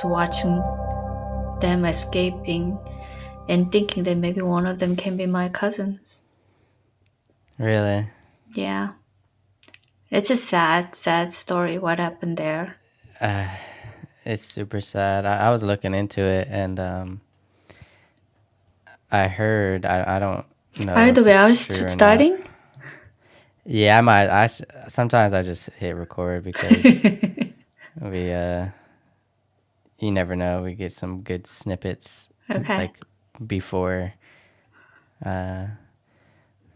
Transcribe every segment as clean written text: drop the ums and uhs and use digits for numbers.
Watching them escaping and thinking that maybe one of them can be my cousins. Really? Yeah. It's a sad story what happened there. It's super sad. I was looking into it, and I heard, I don't know By the if way, I it's was true or not. studying. Yeah, sometimes I just hit record because we you never know, we get some good snippets Okay. like before, uh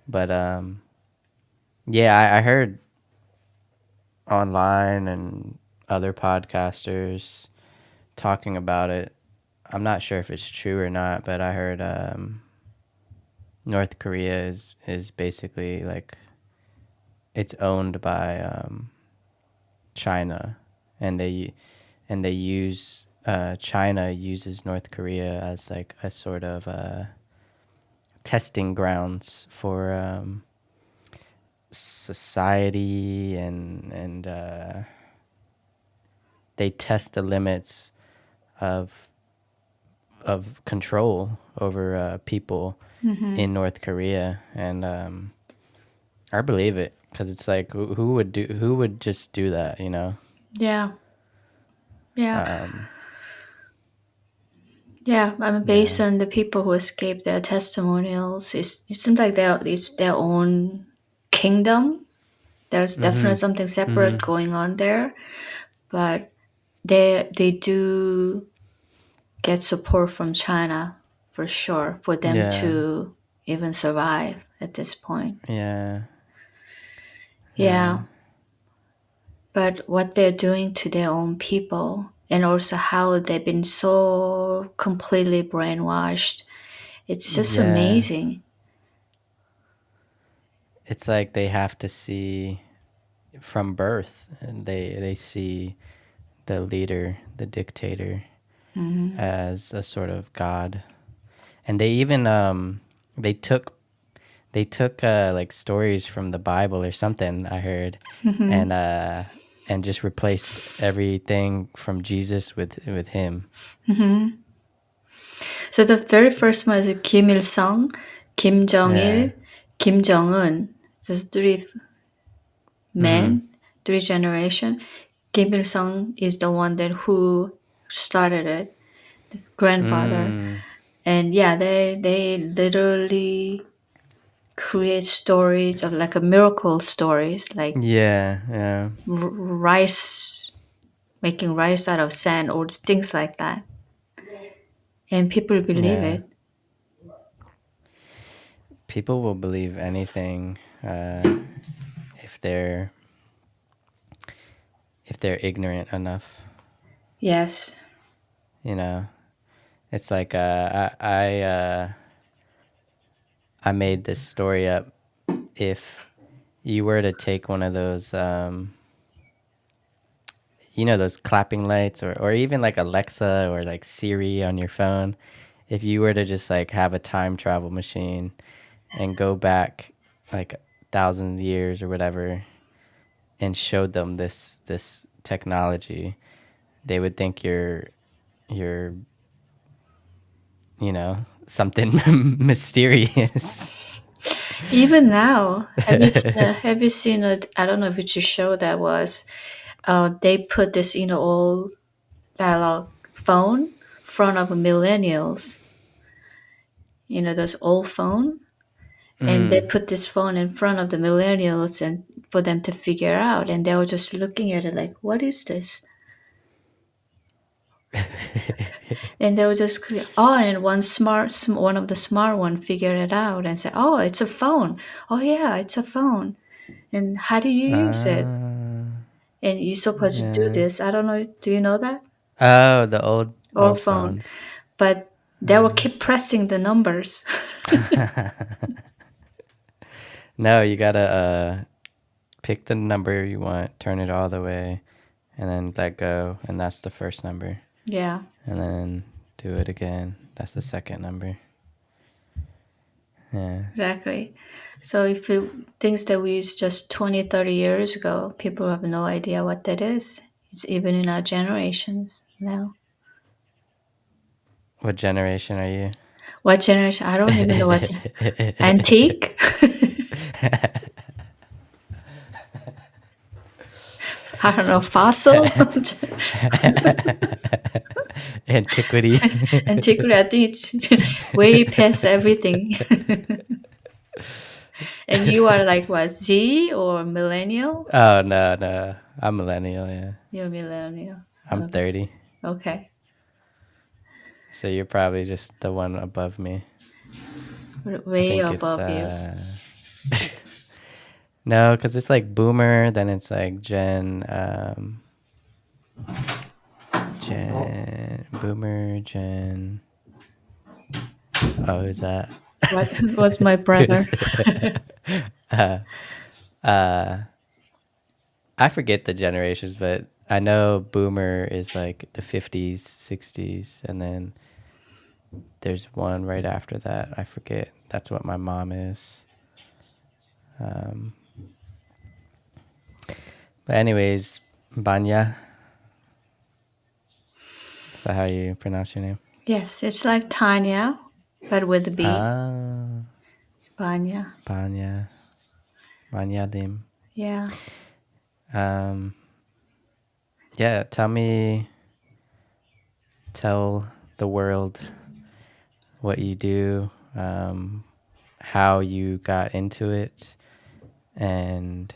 but yeah, I heard online and other podcasters talking about it. I'm not sure if it's true or not, but I heard North Korea is basically like it's owned by China, and they use China uses North Korea as like a sort of testing grounds for society, and they test the limits of control over people in North Korea, and I believe it because it's like who would just do that, you know? Yeah. Yeah. Um, Yeah. I mean, based yeah. on the people who escaped their testimonials, it seems like it's their own kingdom. There's definitely Mhm. something separate Mhm. going on there, but they do get support from China for sure for them Yeah. to even survive at this point. Yeah. Yeah. Yeah, but what they're doing to their own people and also how they've been so completely brainwashed, it's just Yeah. amazing. It's like they have to see from birth, and they see the leader, the dictator, as a sort of god. And they even they took like stories from the Bible or something, I heard, and just replaced everything from Jesus with him. So the very first one is Kim Il Sung, Kim Jong Yeah. Il, Kim Jong Un. Just three Mhm. men, three generation. Kim Il Sung is the one that who started it, grandfather. Mm. And yeah, they literally create stories of like a miracle stories, like Yeah, yeah. rice, making rice out of sand or things like that, and people believe Yeah. it. People will believe anything if they're ignorant enough, Yes. you know. It's like I made this story up. If you were to take one of those those clapping lights, or even like Alexa or like Siri on your phone, if you were to just like have a time travel machine and go back like thousands of years or whatever and showed them this technology, they would think you're something mysterious. Even now, have you seen it? I don't know which show that was. They put this old dialogue phone front of millennials. Those old phone, and they Mm. put this phone in front of the millennials and for them to figure out, and they were just looking at it like, "What is this?" And they were just oh, and one of the smart one figured it out and said, "Oh, it's a phone. Oh yeah, it's a phone. And how do you use it? uh, And you're supposed to do yeah. this. I don't know. Do you know that? Oh, the old Or old phone." phones. But they will keep pressing the numbers. No, you gotta pick the number you want, turn it all the way, and then let go, and that's the first number. Yeah. And then do it again. That's the second number. Yeah. Exactly. So if it, things that we used just 20, 30 years ago, people have no idea what that is. It's even in our generations now. What generation are you? What generation? I don't even know what antique. I don't know, fossil. Antiquity. Antiquity. I think it's way past everything. And you are like what, Z or millennial? Oh no, no. I'm millennial, yeah. You're millennial. I'm Okay. 30. Okay. So you're probably just the one above me. I Way think it's above you. no, because it's like boomer, then it's like Gen boomer, Gen oh, who's that? What was my brother? Who's uh I forget the generations, but I know boomer is like the 50s, 60s, and then there's one right after that. I forget. That's what my mom is. Um, but anyways, Banya, is that how you pronounce your name? Yes, it's like Tanya, but with a B. Ah, It's Banya. Banya, Banya Lim. Yeah. Um, yeah, tell the world what you do, how you got into it, and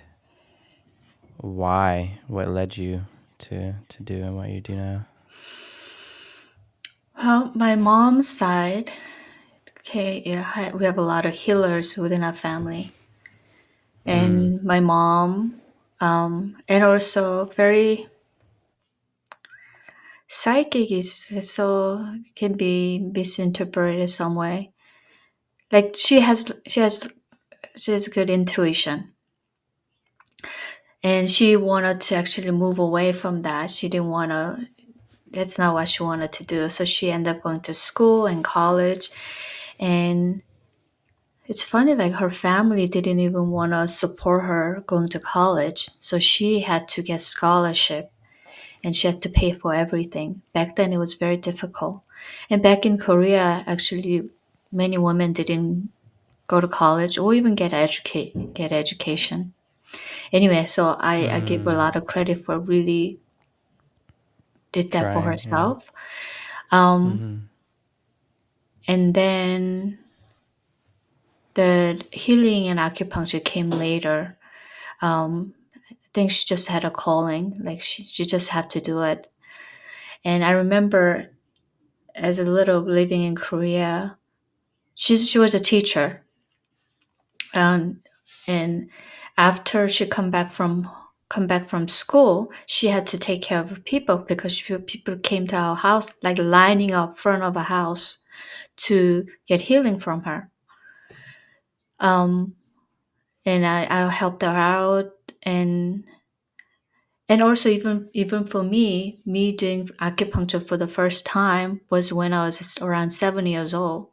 why, what led you to doing what you do now. Well, my mom's side, okay, yeah, we have a lot of healers within our family. Mm, And my mom, and also very psychic is so can be misinterpreted some way. Like she has good intuition, and she wanted to actually move away from that. She didn't want to. That's not what she wanted to do. So she ended up going to school and college, and it's funny, like her family didn't even want to support her going to college. So she had to get scholarship and she had to pay for everything. Back then it was very difficult. And back in Korea, actually many women didn't go to college or even get education. Anyway, so I give her a mm, lot of credit for really did that for trying, yeah. herself. Um, Mm-hmm. and then the healing and acupuncture came later. I think she just had a calling, like she just had to do it. And I remember as a little living in Korea, she was a teacher, um, and after she come back from school, she had to take care of people because people came to our house like lining up front of a house to get healing from her. Um, and I helped her out, and also even for me doing acupuncture for the first time was when I was around 7 years old,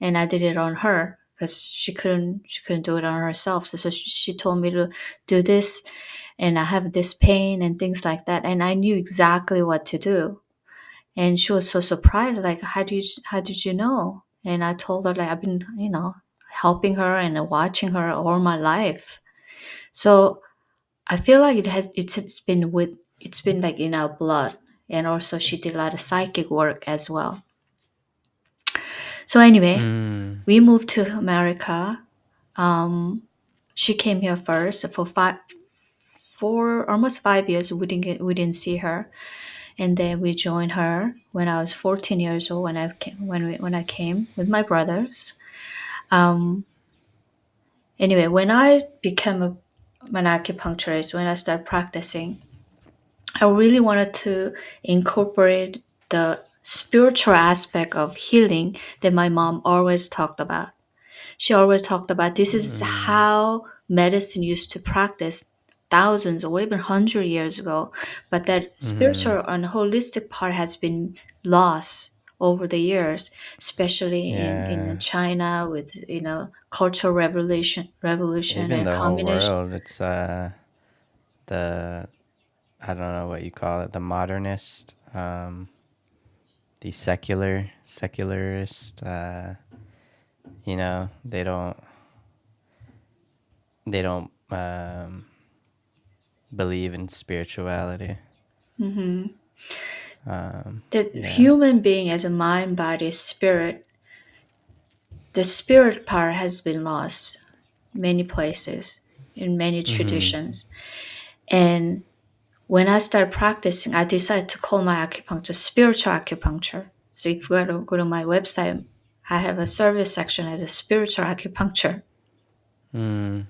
and I did it on her because she couldn't do it on herself. So she told me to do this, and I have this pain and things like that, and I knew exactly what to do. And she was so surprised, like, how did you know? And I told her like I've been helping her and watching her all my life. So I feel like it's been like in our blood, and also she did a lot of psychic work as well. So anyway, Mm, we moved to America. Um, she came here first for almost 5 years. We didn't see her, and then we joined her when I was 14 years old. When I came with my brothers. Um, anyway, when I became an acupuncturist, when I started practicing, I really wanted to incorporate the spiritual aspect of healing that my mom always talked about. She always talked about this is mm, how medicine used to practice thousands or even 100 years ago, but that mm-hmm. spiritual and holistic part has been lost over the years, especially in Yeah. China with cultural revolution Even and the whole communism. world, it's the I don't know what you call it, the modernist, the secularist, they don't believe in spirituality. The Yeah. human being as a mind, body, spirit, the spirit part has been lost many places in many Mm-hmm. traditions. And when I started practicing, I decided to call my acupuncture spiritual acupuncture. So if you go to my website, I have a service section as a spiritual acupuncture. Mm.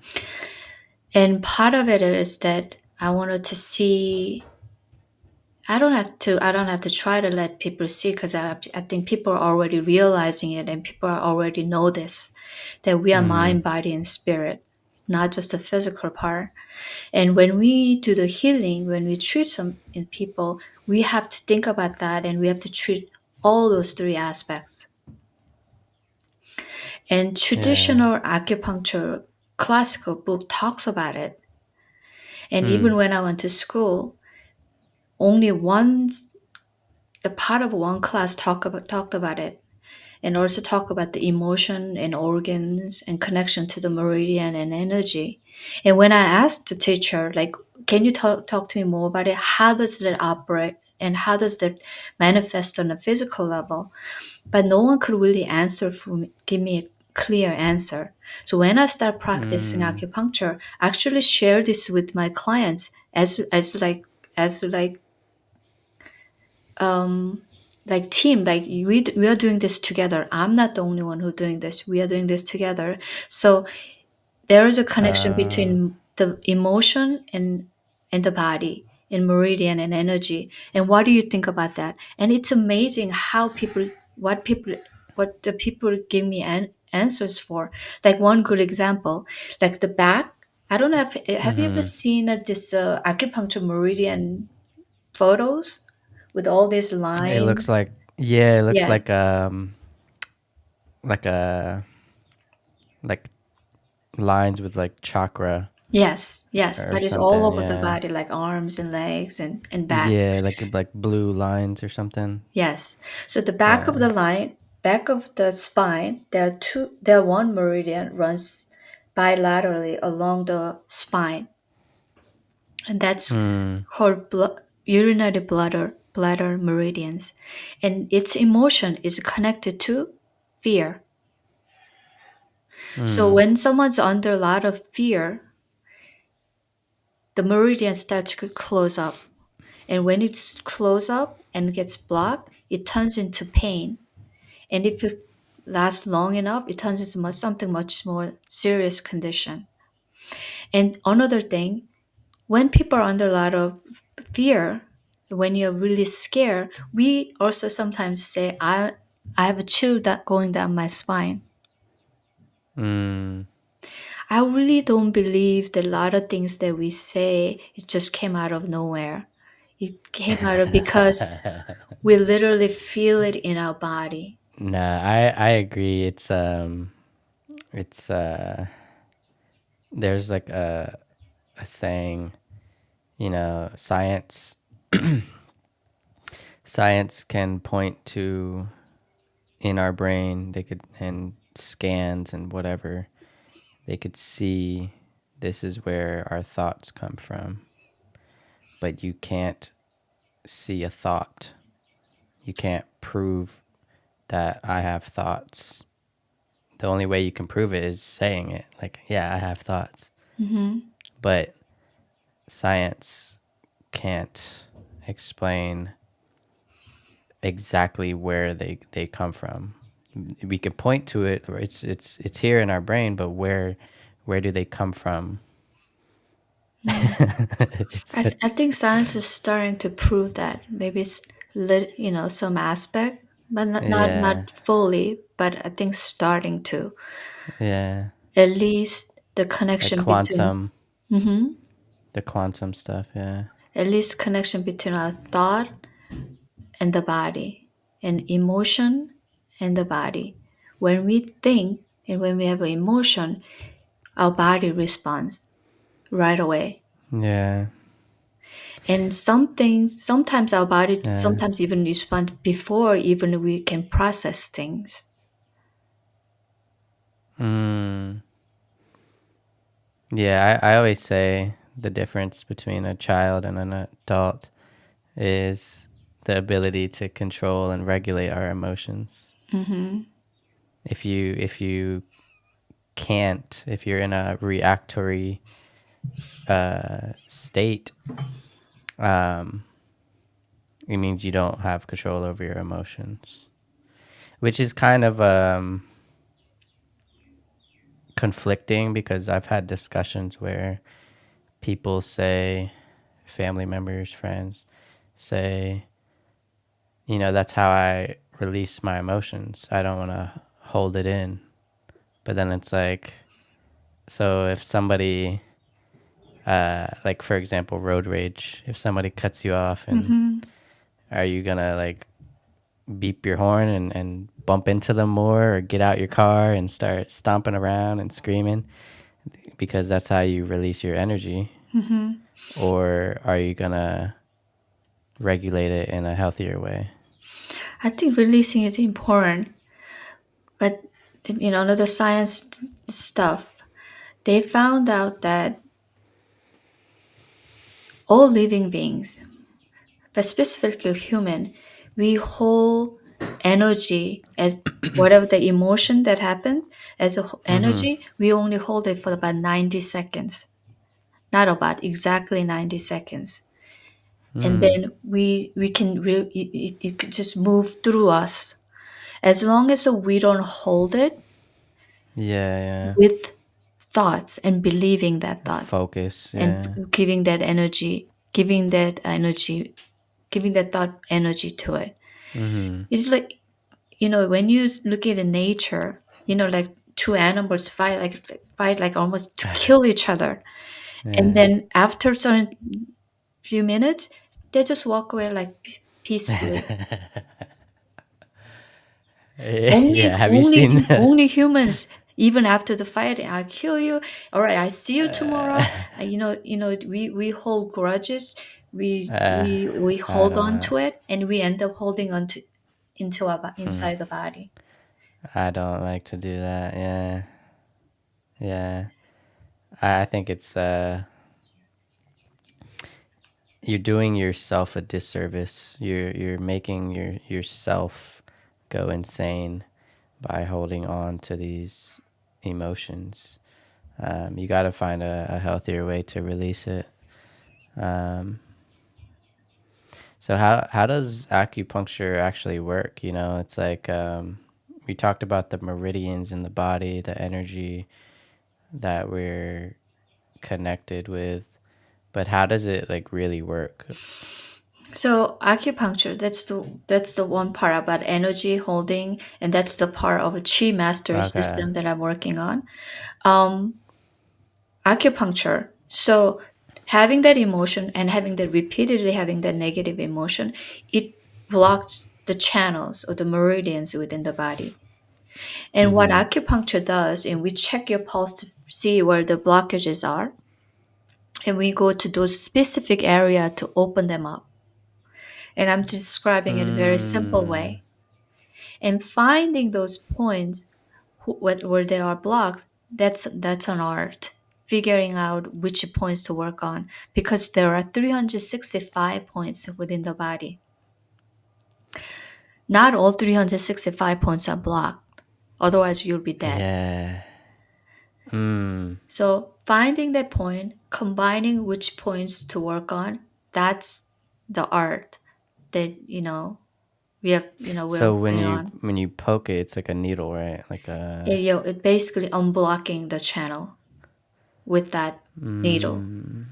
And part of it is that I wanted to see. I don't have to try to let people see because I think people are already realizing it and people are already know this, that we are Mm-hmm. mind, body, and spirit, not just the physical part. And when we do the healing, when we treat some in people, we have to think about that and we have to treat all those three aspects. And Yeah. traditional acupuncture classical book talks about it. And even Mm. when I went to school, only one the part of one class talked about it and also talk about the emotion and organs and connection to the meridian and energy. And when I asked the teacher, like, can you talk to me more about it? How does that operate and how does that manifest on a physical level? But no one could really answer for me, give me a clear answer. So when I start practicing Mm. acupuncture, I actually share this with my clients as um team, like we are doing this together. I'm not the only one who's doing this, we are doing this together. So there is a connection Uh, between the emotion and the body in meridian and energy. And what do you think about that? And it's amazing how people what the people give me answers for. Like one good example, like the back. I don't know if have you ever mm-hmm. seen this acupuncture meridian photos with all these It looks lines. like, yeah, it looks Yeah. like a like lines with like chakra Yes. Yes. or But it's all something. over the Yeah. body, like arms and legs and back. Yeah, like blue lines or something. Yes. So the Yeah. back of the spine, there are one meridian runs bilaterally along the spine, and that's Mm. called urinary bladder meridians, and its emotion is connected to fear. So Mm. when someone's under a lot of fear, the meridian starts to close up. And when it's closed up and gets blocked, it turns into pain. And if it lasts long enough, it turns into something much more serious condition. And another thing, when people are under a lot of fear, when you're really scared, we also sometimes say, I have a chill that going down my spine. Mm. I really don't believe that a lot of things that we say, it just came out of nowhere. It came out of because we literally feel it in our body. Nah, I agree. It's there's like a saying, science can point to in our brain, they could, and scans and whatever, they could see this is where our thoughts come from, but you can't see a thought. You can't prove that I have thoughts. The only way you can prove it is saying it, like, yeah, I have thoughts. Hmm. But science can't explain exactly where they come from. We can point to it, or it's here in our brain, but where do they come from? it's I think science is starting to prove that. Maybe it's some aspect, but not yeah, fully. But I think starting to yeah, at least the like connection between. quantum, Hmm. the quantum stuff. Yeah. At least connection between our thought and the body and emotion and the body. When we think and when we have an emotion, our body responds right away. Yeah. And some things, sometimes our body Yeah. sometimes even respond before even we can process things. Mm. Yeah, I always say the difference between a child and an adult is the ability to control and regulate our emotions. Hmm. If you can't, if you're in a reactory state, um, it means you don't have control over your emotions, which is kind of conflicting because I've had discussions where people say, family members, friends say, that's how I release my emotions. I don't want to hold it in. But then it's like, so if somebody, like for example, road rage, if somebody cuts you off, and Hmm. are you gonna like beep your horn and bump into them more, or get out your car and start stomping around and screaming because that's how you release your energy? Hmm. Or are you gonna regulate it in a healthier way? I think releasing is important, but another science stuff, they found out that all living beings, but specifically human, we hold energy as whatever the emotion that happened as Mm-hmm. energy, we only hold it for about 90 seconds. Not about exactly 90 seconds. And Mm. then we can it could just move through us as long as we don't hold it Yeah, with thoughts and believing that yeah. thoughts Focus, and yeah. giving that thought energy to it. Mm-hmm. It's like, when you look at the nature, like two animals fight like almost to kill each other, and Yeah. then after some few minutes they just walk away like peacefully. only Yeah, have you only seen only humans, even after the fight, I kill you, all right, I see you tomorrow. We hold grudges, we I hold on don't to it, and we end up holding on to into inside the body. I don't like to do that. Yeah. Yeah. I think it's you're doing yourself a disservice. You're making yourself go insane by holding on to these emotions. You got to find a healthier way to release it. Um, so how does acupuncture actually work? It's like we talked about the meridians in the body, the energy that we're connected with, but how does it like really work? So acupuncture, that's the one part about energy holding, and that's the part of a chi master Okay. system that I'm working on. Um, Acupuncture. So having that emotion and having that repeatedly having that negative emotion, it blocks the channels or the meridians within the body. And what Mm-hmm. acupuncture does, and we check your pulse to see where the blockages are, and we go to those specific area to open them up. And I'm describing it in a very simple Mm. way. And finding those points where there are blocks, that's an art. Figuring out which points to work on, because there are 365 points within the body. Not all 365 points are blocked, otherwise you'll be dead. Yeah. Mm. So finding that point, combining which points to work on, that's the art that we're So when working you on. when you poke it, it's like a needle, right? Like a. It basically unblocking the channel with that needle, Mm.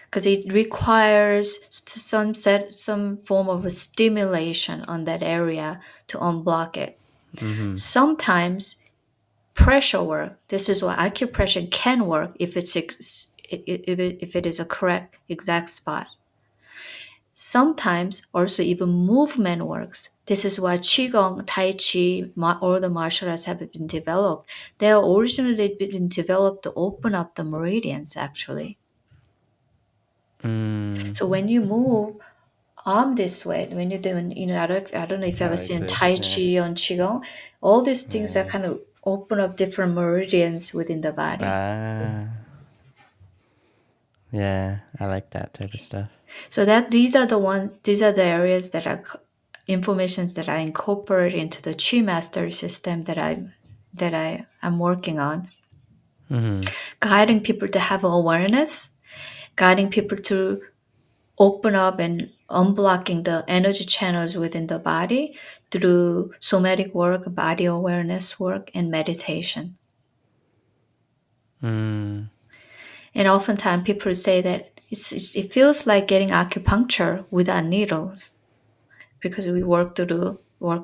because it requires some form of a stimulation on that area to unblock it. Mm-hmm. Sometimes pressure work. This is why acupressure can work if if it is a correct exact spot. Sometimes also even movement works. This is why Qigong, Tai Chi, all the martial arts have been developed. They are originally been developed to open up the meridians, actually. Mm. So when you move arm this way, when you're doing, I don't know if you've Oh, ever like seen this. Tai Yeah. Chi on Qigong, all these things that Yeah. kind of open up different meridians within the body. Ah. Yeah. I like that type of stuff. So these are the areas that are informations that I incorporate into the Chi Master system that I am working on, Mm-hmm. guiding people to have awareness, guiding people to open up and unblocking the energy channels within the body through somatic work, body awareness work, and meditation. Mm. And oftentimes people say that it feels like getting acupuncture without needles because we work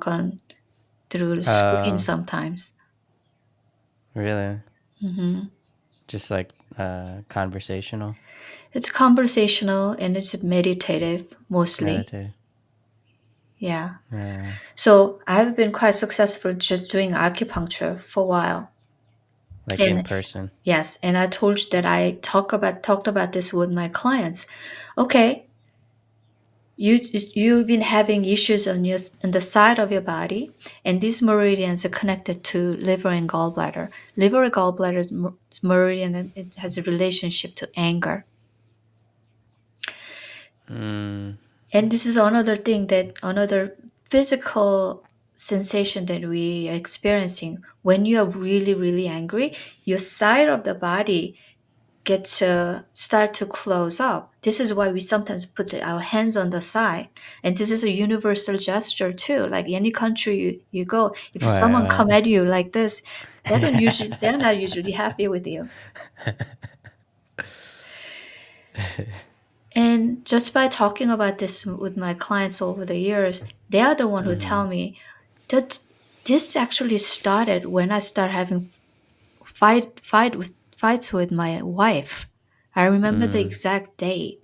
on through the screen sometimes. Really? Hmm. Just like conversational, It's conversational and it's meditative mostly. meditative. Yeah. Yeah. So I've been quite successful just doing acupuncture for a while. Like in And person. yes, and I told you that I talked about this with my clients. Okay, you've been having issues on the side of your body, and these meridians are connected to liver and gallbladder. Liver and gallbladder's meridian, and it has a relationship to anger. Mm. And this is another physical sensation that we are experiencing when you are really, really angry. Your side of the body get to start to close up. This is why we sometimes put our hands on the side. And this is a universal gesture too. Like any country you go, if Right, someone come right. at you like this, they're not usually happy with you. And just by talking about this with my clients over the years, they are the one who Mm-hmm. tell me that this actually started when I started having fights with my wife. I remember the Mm. exact date.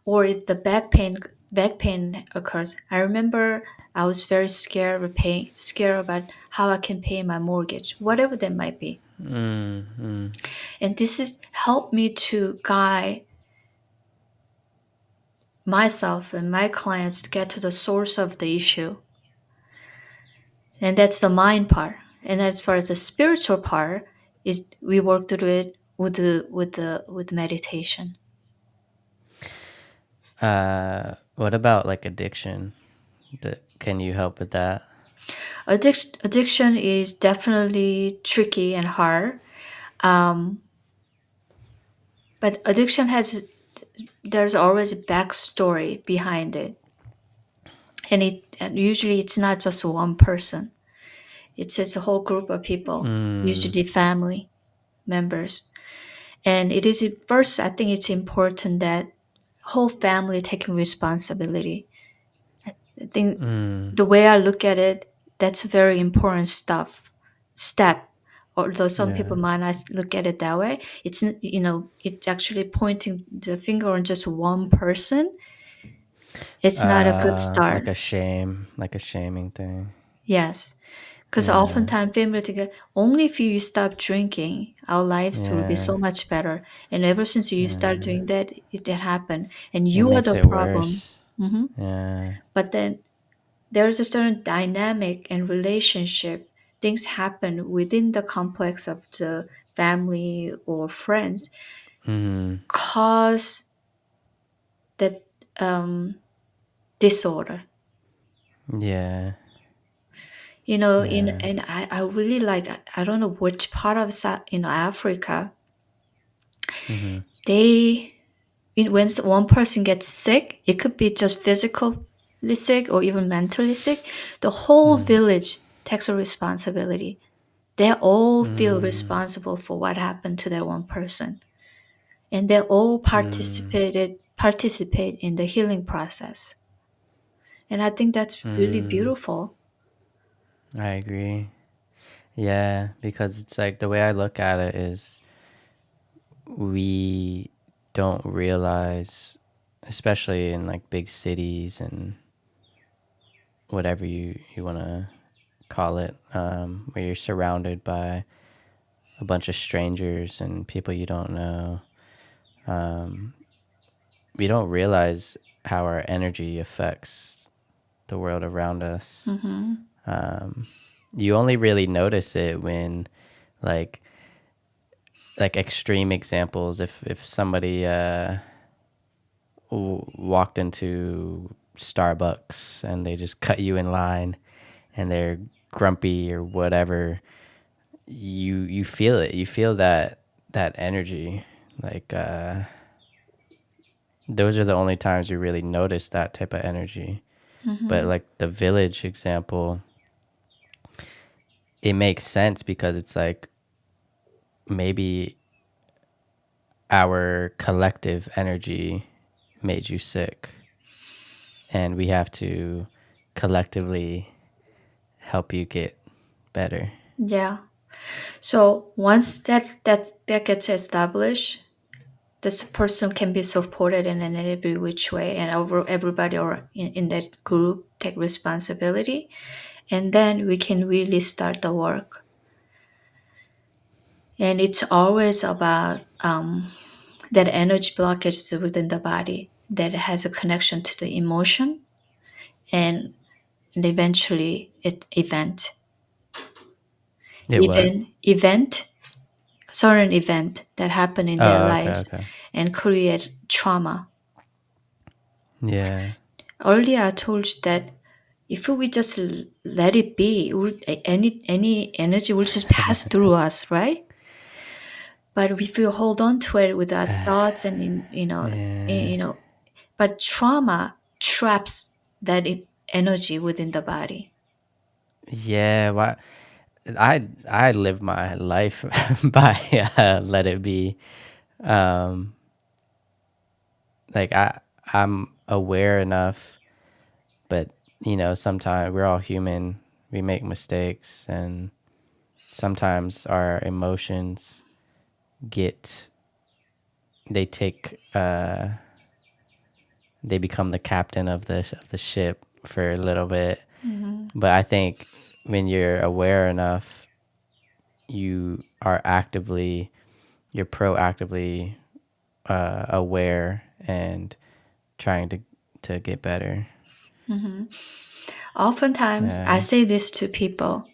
Or if the back pain occurs, I remember I was very scared about how I can pay my mortgage, whatever that might be. Mm. Mm. And this has helped me to guide myself and my clients to get to the source of the issue. And that's the mind part. And as far as the spiritual part, is we work through it with meditation. What about like addiction? Can you help with that? Addiction is definitely tricky and hard. Um, but addiction has there's always a backstory behind it, and usually it's not just one person. It's a whole group of people, Mm. usually family members. And it is first, I think it's important that whole family taking responsibility. I think Mm. the way I look at it, that's a very important step. Although some Yeah. people might not look at it that way, it's actually pointing the finger on just one person. It's not a good start. Like a shaming thing. Yes, because Yeah. oftentimes family think only if you stop drinking, our lives will be Yeah. so much better. And ever since you start Yeah. doing that, it did happen, and It you are makes the it problem. worse. Hmm. Yeah. But then there's a certain dynamic and relationship. Things happen within the complex of the family or friends, Mm. cause that disorder. Yeah. In Yeah. and I really like I don't know which part of Africa Mm-hmm. they when one person gets sick, it could be just physically sick or even mentally sick. The whole Mm. village takes a responsibility. They all feel Mm. responsible for what happened to that one person, and they all Mm. participate in the healing process. And I think that's really Mm. beautiful. I agree. Yeah, because it's like the way I look at it is we don't realize, especially in like big cities and whatever you want to call it, where you're surrounded by a bunch of strangers and people you don't know. Um, we don't realize how our energy affects the world around us. Mm-hmm. Um, you only really notice it when, like, extreme examples. If somebody walked into Starbucks and they just cut you in line and they're grumpy or whatever, you feel it. You feel that energy. Like those are the only times you really notice that type of energy. But Mm-hmm. like the village example, it makes sense because it's like maybe our collective energy made you sick and we have to collectively help you get better. Yeah. So once that gets established, this person can be supported in every which way, and everybody or in that group take responsibility, and then we can really start the work. And it's always about that energy blockage within the body that has a connection to the emotion and, eventually it It what? event certain event that happen in their Oh, okay, lives okay. and create trauma. Yeah. Earlier I told you that if we just let it be, any energy will just pass through us, right? But if we hold on to it with our thoughts and Yeah. but trauma traps that energy within the body. Yeah, why I live my life by let it be. Um like I'm aware enough, but sometimes we're all human. We make mistakes and sometimes our emotions get they take they become the captain of the ship for a little bit. Hmm. But I think when you're aware enough, you are actively you're proactively aware and trying to get better. Hmm. Oftentimes, I Yeah. say this to people.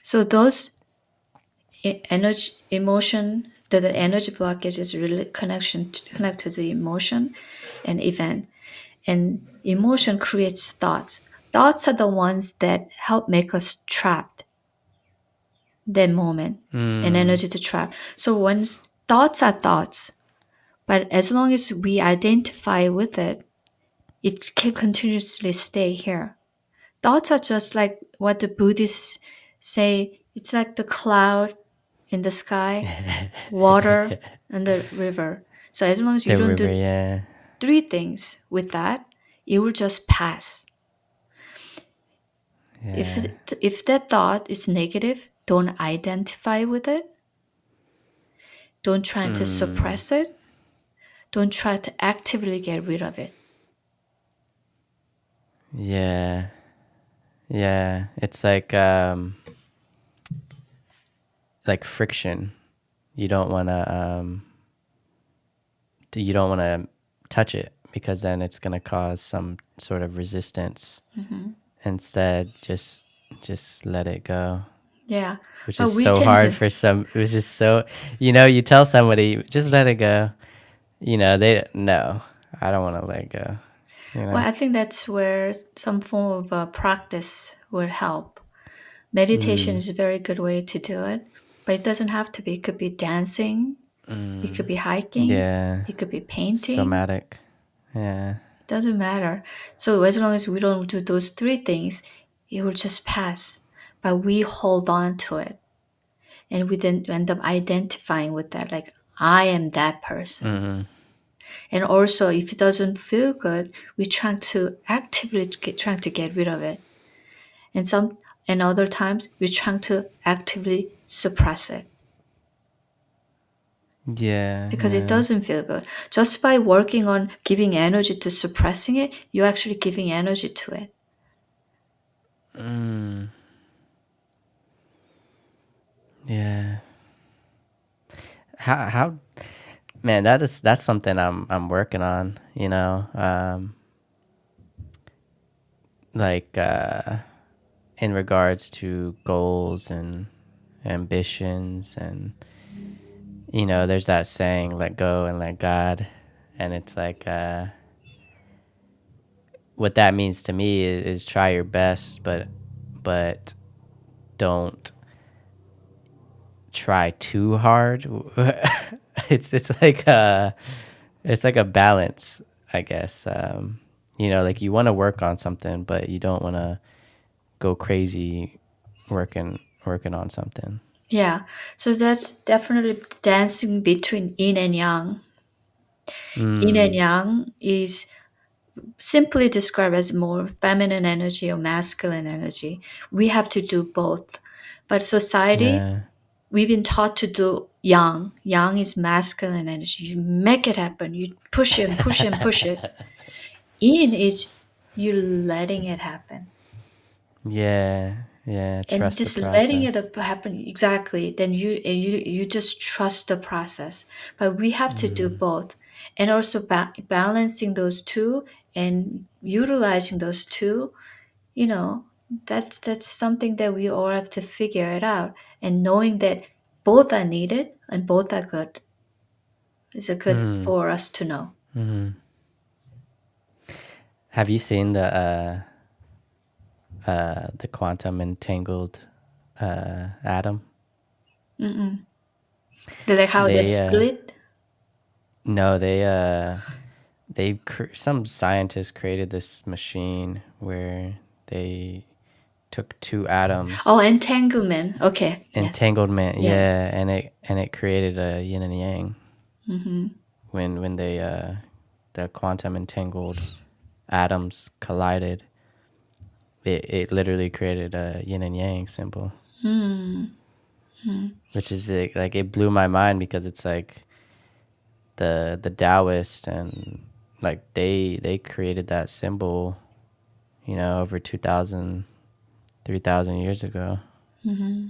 So those energy, emotion, the energy blockage is really connected to the emotion and event. And emotion creates thoughts. Thoughts are the ones that help make us trapped that moment and Mm. energy to trap. So once thoughts are thoughts, but as long as we identify with it, it can continuously stay here. Thoughts are just like what the Buddhists say. It's like the cloud in the sky, water, and the river. So as long as you The don't river, do yeah. three things with that, it will just pass. If Yeah. if that thought is negative, don't identify with it. Don't try to Mm. suppress it. Don't try to actively get rid of it. Yeah. Yeah. It's like friction. You don't want to you don't want to touch it because then it's going to cause some sort of resistance. Hmm. Instead, just let it go, Yeah, which but is we so tend hard to. for some. It was just so, you tell somebody just let it go. They no, I don't want to let it go. You Well, know. I think that's where some form of practice will help. Meditation Mm, is a very good way to do it, but it doesn't have to be. It could be dancing, it could mm, be hiking, yeah, it could be painting. somatic. Yeah. It doesn't matter. So as long as we don't do those three things, it will just pass. But we hold on to it, and we then end up identifying with that, like I am that person. Mm, And also, if it doesn't feel good, we try to actively trying to get rid of it. And other times we're trying to actively suppress it yeah, because it yeah. doesn't feel good. Just by working on giving energy to suppressing it, you're actually giving energy to it. Mm, yeah. How man, that's something I'm working on, you know. Like in regards to goals and ambitions, and there's that saying, let go and let God. And it's like what that means to me is try your best, but don't try too hard. It's like a balance, I guess. Like you want to work on something, but you don't want to go crazy working on something. Yeah. So that's definitely dancing between yin and yang. Yin and Mm, yang is simply described as more feminine energy or masculine energy. We have to do both. But society, yeah. we've been taught to do yang. Yang is masculine energy. You make it happen. You push it and push it and push it. Yin is you letting it happen. Yeah. Yeah. And Trust the just letting it process. happen exactly, then you just trust the process. But we have to do Mm, both, and also balancing those two and utilizing those two. You know, that's something that we all have to figure it out, and knowing that both are needed and both are good is a good mm, for us to know. mm. Have you seen the quantum entangled atom? Mm-mm. Like how they They split. no, some scientists created this machine where they took two Oh, atoms, entanglement. Okay, yeah, entanglement, yeah. yeah, and it created a yin and yang Mm-hmm. when they the quantum entangled atoms collided. It literally created a yin and yang symbol, Hmm. which is like it blew my mind because it's like the Taoist, and like they created that symbol, over 2,000, 3,000 years ago. Mm-hmm.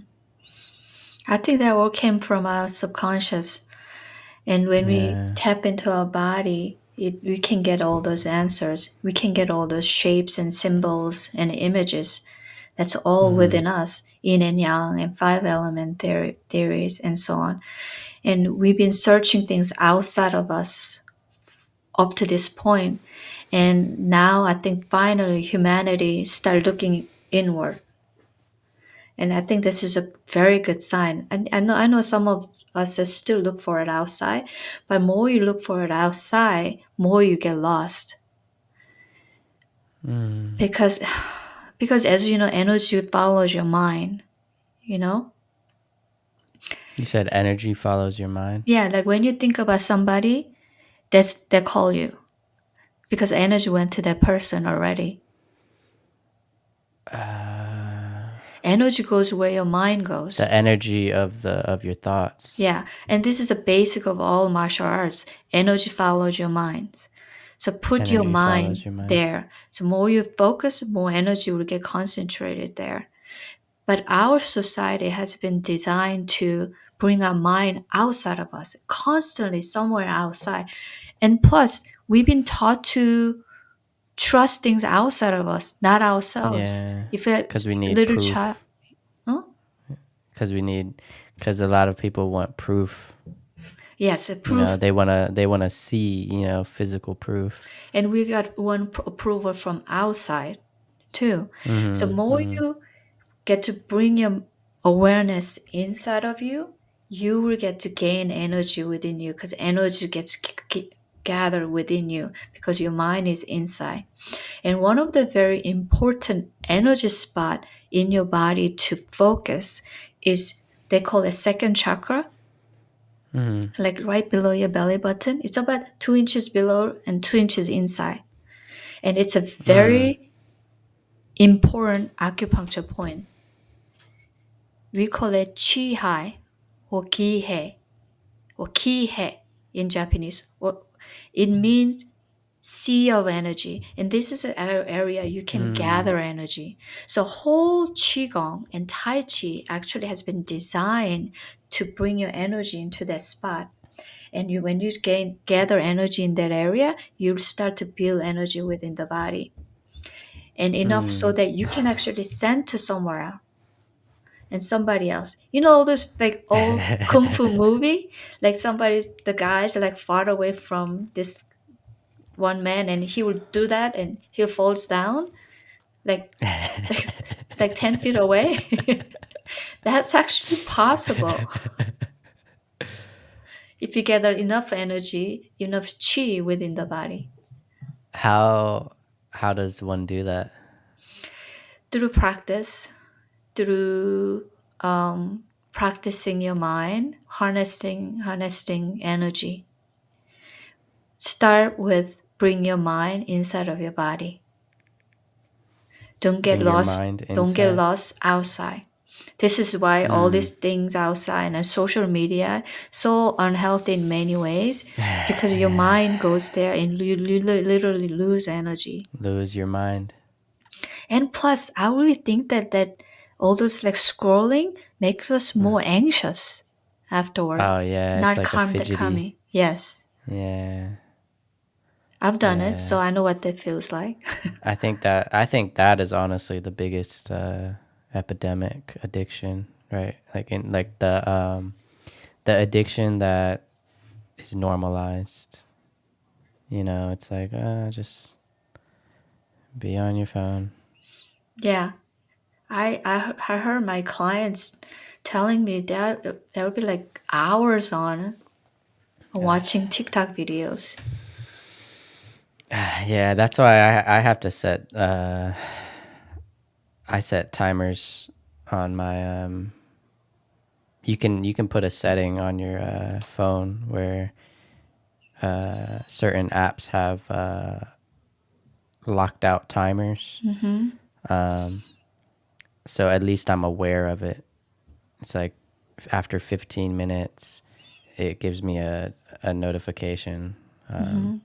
I think that all came from our subconscious. And when we Yeah. tap into our body, we can get all those answers. We can get all those shapes and symbols and images. That's all Mm-hmm. within us, yin and yang and five element theories and so on. And we've been searching things outside of us up to this point. And now I think finally humanity start looking inward, and I think this is a very good sign. And I know some of us just still look for it outside, but more you look for it outside, more you get lost. Mm. Because because as you know, energy follows your mind, you know? You said energy follows your mind. Yeah, like when you think about somebody, they call you because energy went to that person already. Energy goes where your mind goes. The energy of your thoughts. Yeah, and this is the basic of all martial arts. Energy follows your mind. So put your Energy mind follows your mind. there. So more you focus, more energy will get concentrated there. But our society has been designed to bring our mind outside of us, constantly somewhere outside. And plus, we've been taught to trust things outside of us, not ourselves. Yeah, If a because we need little child, proof. huh? Because we need, because a lot of people want proof. Yes, a proof. They wanna see, physical proof. And we got one approval from outside too. So Mm-hmm. more Mm-hmm. you get to bring your awareness inside of you, you will get to gain energy within you because energy gets gathered within you because your mind is inside. And one of the very important energy spot in your body to focus is they call it second chakra, Mm-hmm. like right below your belly button. It's about 2 inches below and 2 inches inside. And it's a Mm. very important acupuncture point. We call it chi hai or ki he or ki he in Japanese. Or it means sea of energy, and this is an area you can Mm. gather energy. So whole qigong and tai chi actually has been designed to bring your energy into that spot. And when you gather energy in that area, you start to build energy within the body, and enough so Mm. that you can actually send to somewhere else and somebody else. You know all those like old kung fu movie, like the guys are like far away from this one man, and he will do that, and he falls down like like 10 feet away. That's actually possible if you gather enough energy, enough chi within the body. how how does one do that? Through practice, through practicing your mind, harnessing energy. Start with bring your mind inside of your body. Don't get Bring your lost. mind Don't get inside. lost outside. This is why all Mm. these things outside and social media so unhealthy in many ways, because your Yeah. mind goes there and you literally lose energy. Lose your mind. And plus, I really think that all those like scrolling makes us Uh, more anxious afterward, Oh yeah, it's not like a fidgety. calming. Yes, Yeah. I've done it, so Yeah. I know what that feels like. I think that is honestly the biggest epidemic addiction, right? Like the addiction that is normalized. It's like just be on your phone. Yeah, I heard my clients telling me that they'll be like hours on watching TikTok videos. Yeah, that's why I have to set I set timers on my you can put a setting on your phone where certain apps have locked out timers. Mm-hmm. Um, so at least I'm aware of it. It's like after 15 minutes, it gives me a notification. Mm-hmm.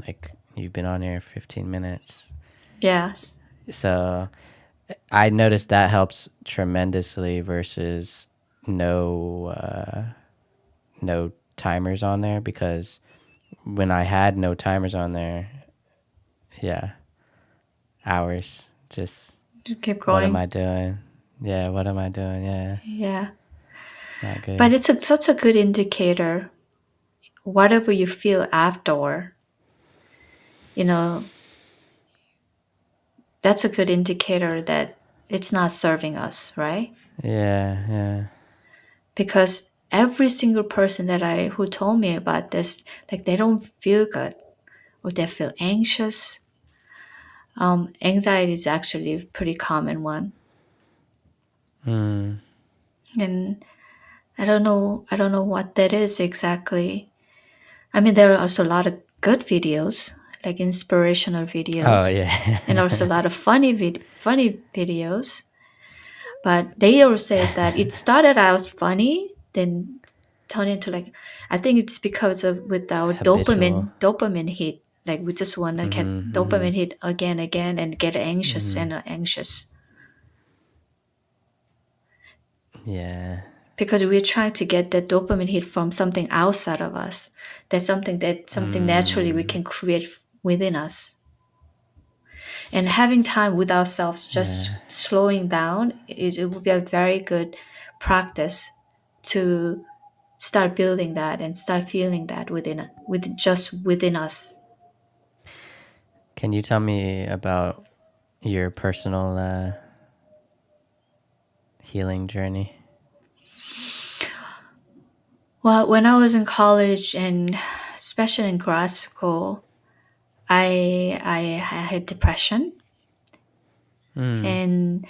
Like you've been on here 15 minutes. Yes. So I noticed that helps tremendously versus no no timers on there, because when I had no timers on there, yeah, hours. Just To keep what am I going. doing? Yeah, what am I doing? Yeah, Yeah. it's not But good. it's such a good indicator. Whatever you feel after, you know, that's a good indicator that it's not serving us, right? Yeah, yeah. Because every single person that I who told me about this, like they don't feel good or they feel anxious. Anxiety is actually a pretty common one, Mm. and I don't know what that is exactly. I mean, there are also a lot of good videos, like inspirational Oh videos, and also a yeah. lot of funny videos. But they all said that it started out funny, then turned into like, I think it's because of with our Habitual. dopamine hit. Like we just want to get Mhm. dopamine Mhm. hit again and get anxious Mhm. and anxious Yeah. because we're trying to get that dopamine hit from something outside of us. That's something naturally we Mm. can create within us. And having time with ourselves, just Yeah. slowing down, it would be a very good practice to start building that and start feeling that within us. Can you tell me about your personal healing journey? Well, when I was in college and especially in grad school, I had depression, Mm.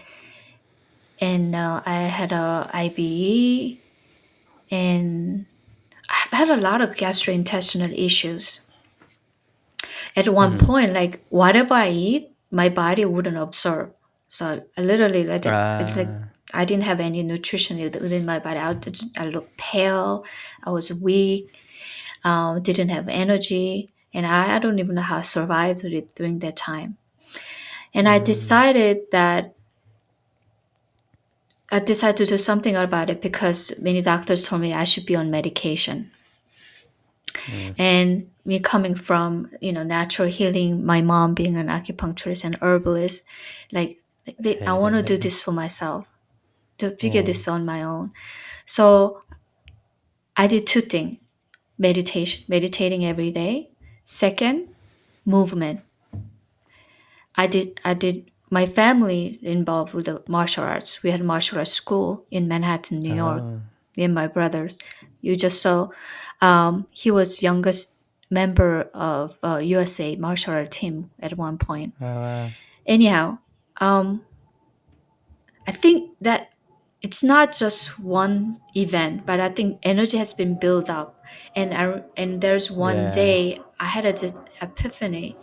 and I had a IBE, and I had a lot of gastrointestinal issues. At one Mhm. point, like whatever I eat, my body wouldn't absorb. So I literally let it. It's like Uh. I didn't have any nutrition within my body. I looked pale. I was weak. Didn't have energy. And I don't even know how I survived it during that time. And Mm. I decided to do something about it because many doctors told me I should be on medication. Mm. And me coming from, natural healing, my mom being an acupuncturist and herbalist, like I want to do this for myself, to figure Yeah. this on my own. So I did two things: meditating every day. Second, movement. I did my family is involved with the martial arts. We had martial arts school in Manhattan, New York. Oh. Me and my brothers. You just saw he was youngest member of USA martial art team at one point. Oh wow. Anyhow, um, I think that it's not just one event, but I think energy has been built up. And there's one Yeah. day I had a just epiphany.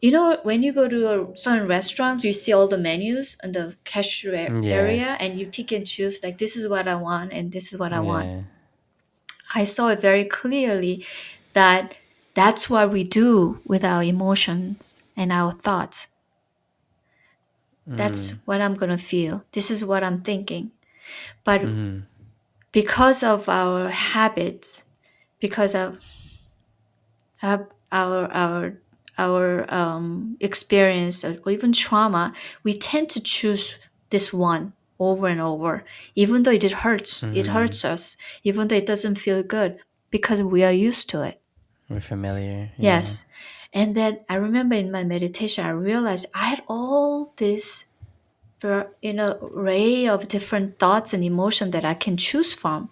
You know, when you go to certain restaurants, you see all the menus in the cashier Yeah. area, and you pick and choose, like, this is what I want, and this is what I want. Yeah. I saw it very clearly that that's what we do with our emotions and our thoughts. That's Mm. what I'm going to feel. This is what I'm thinking. But Mm. because of our habits, because of our experience or even trauma, we tend to choose this one over and over, even though it hurts Mm. us, even though it doesn't feel good, because we are used to it. We're familiar. Yeah. Yes. And then I remember in my meditation, I realized I had all this array of different thoughts and emotion that I can choose from.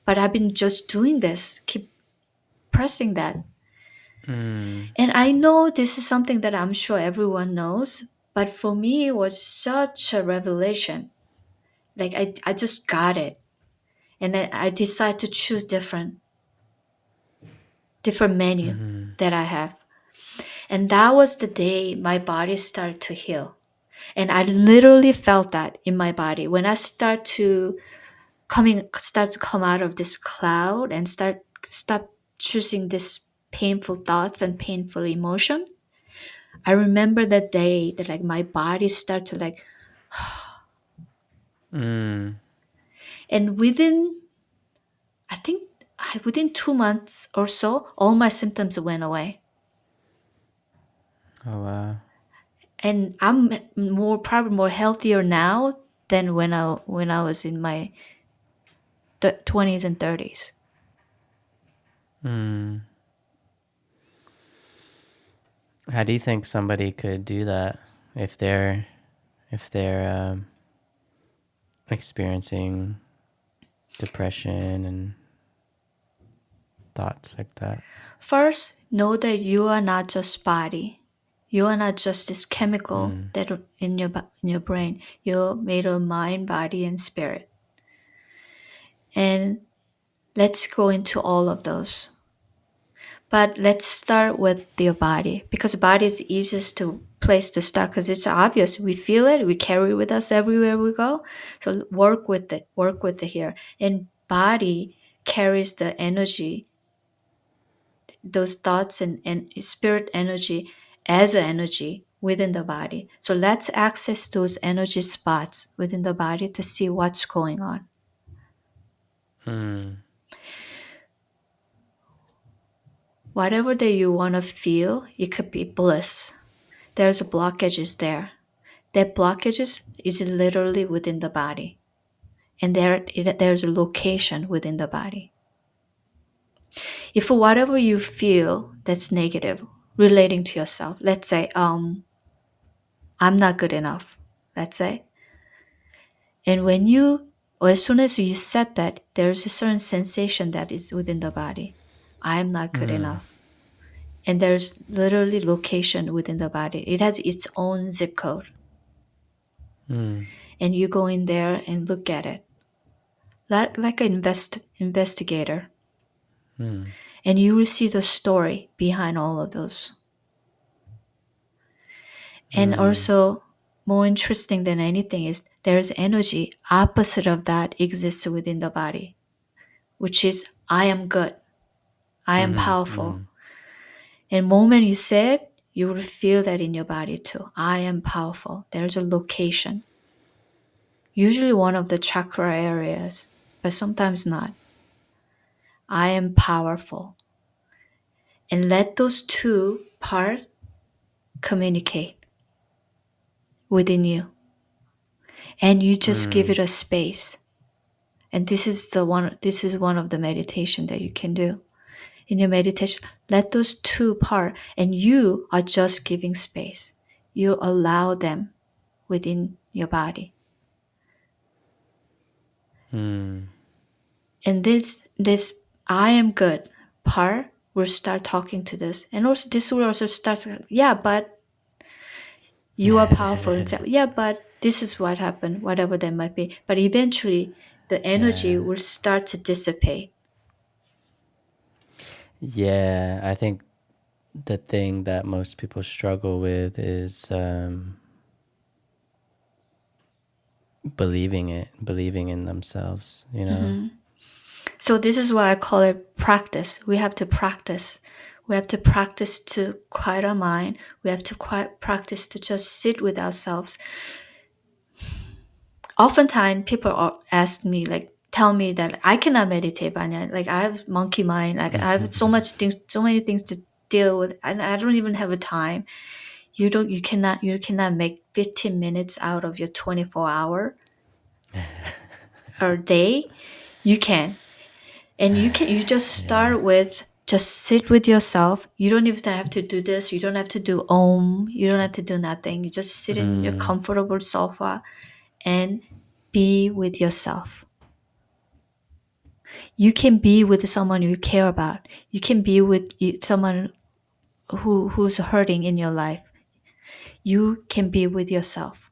But I've been just doing this, keep pressing that. Mm. And I know this is something that I'm sure everyone knows, but for me, it was such a revelation. Like I just got it. And then I decided to choose different menu Mm. that I have. And that was the day my body started to heal. And I literally felt that in my body. When I start to come out of this cloud and stop choosing this painful thoughts and painful emotion, I remember that day that, like, my body started to, like, Mm. and I think within 2 months or so, all my symptoms went away. Oh wow. And I'm probably more healthier now than when I was in my 20s and 30s. Mm. How do you think somebody could do that if they're experiencing depression and thoughts like that? First, know that you are not just body. You are not just this chemical Mm. that in your brain. You're made of mind, body, and spirit. And let's go into all of those. But let's start with your body, because body is the easiest to place to start, because it's obvious. We feel it, we carry it with us everywhere we go. So work with it here. And body carries the energy, those thoughts and spirit energy as an energy within the body. So let's access those energy spots within the body to see what's going on. Mm. Whatever that you want to feel, it could be bliss. There's a blockages there. That blockages is literally within the body. And there's a location within the body. If whatever you feel that's negative relating to yourself, let's say, I'm not good enough, let's say, and when you, or as soon as you said that, there's a certain sensation that is within the body. I'm not good Mm. enough. And there's literally location within the body. It has its own zip code. Mm. And you go in there and look at it. Like an investigator. Mm. And you will see the story behind all of those. And Mm. also, more interesting than anything is there's energy opposite of that exists within the body, which is I am good. I am Mm-hmm. powerful. Mm. And the moment you say it, you will feel that in your body too. I am powerful. There's a location, usually one of the chakra areas, but sometimes not. I am powerful. And let those two parts communicate within you. And you just give Mm. it a space. And this is one of the meditation that you can do. In your meditation, let those two part, and you are just giving space. You allow them within your body. Mm. And this I am good part will start talking to this. And also this will also start, yeah, but you are powerful. And say, yeah, but this is what happened, whatever that might be. But eventually the energy Yeah. will start to dissipate. Yeah. I think the thing that most people struggle with is believing in themselves, you know? So this is why I call it practice. We have to practice. We have to practice to quiet our mind. We have to practice to just sit with ourselves. Oftentimes, people ask me, like, tell me that I cannot meditate, Banya. Like, I have monkey mind. Like, I have so many things to deal with, and I don't even have a time. You cannot make 15 minutes out of your 24-hour or day. You can. And you just Yeah. start with just sit with yourself. You don't even have to do this. You don't have to do om. You don't have to do nothing. You just sit in your Mm. comfortable sofa and be with yourself. You can be with someone you care about. You can be with someone who's hurting in your life. You can be with yourself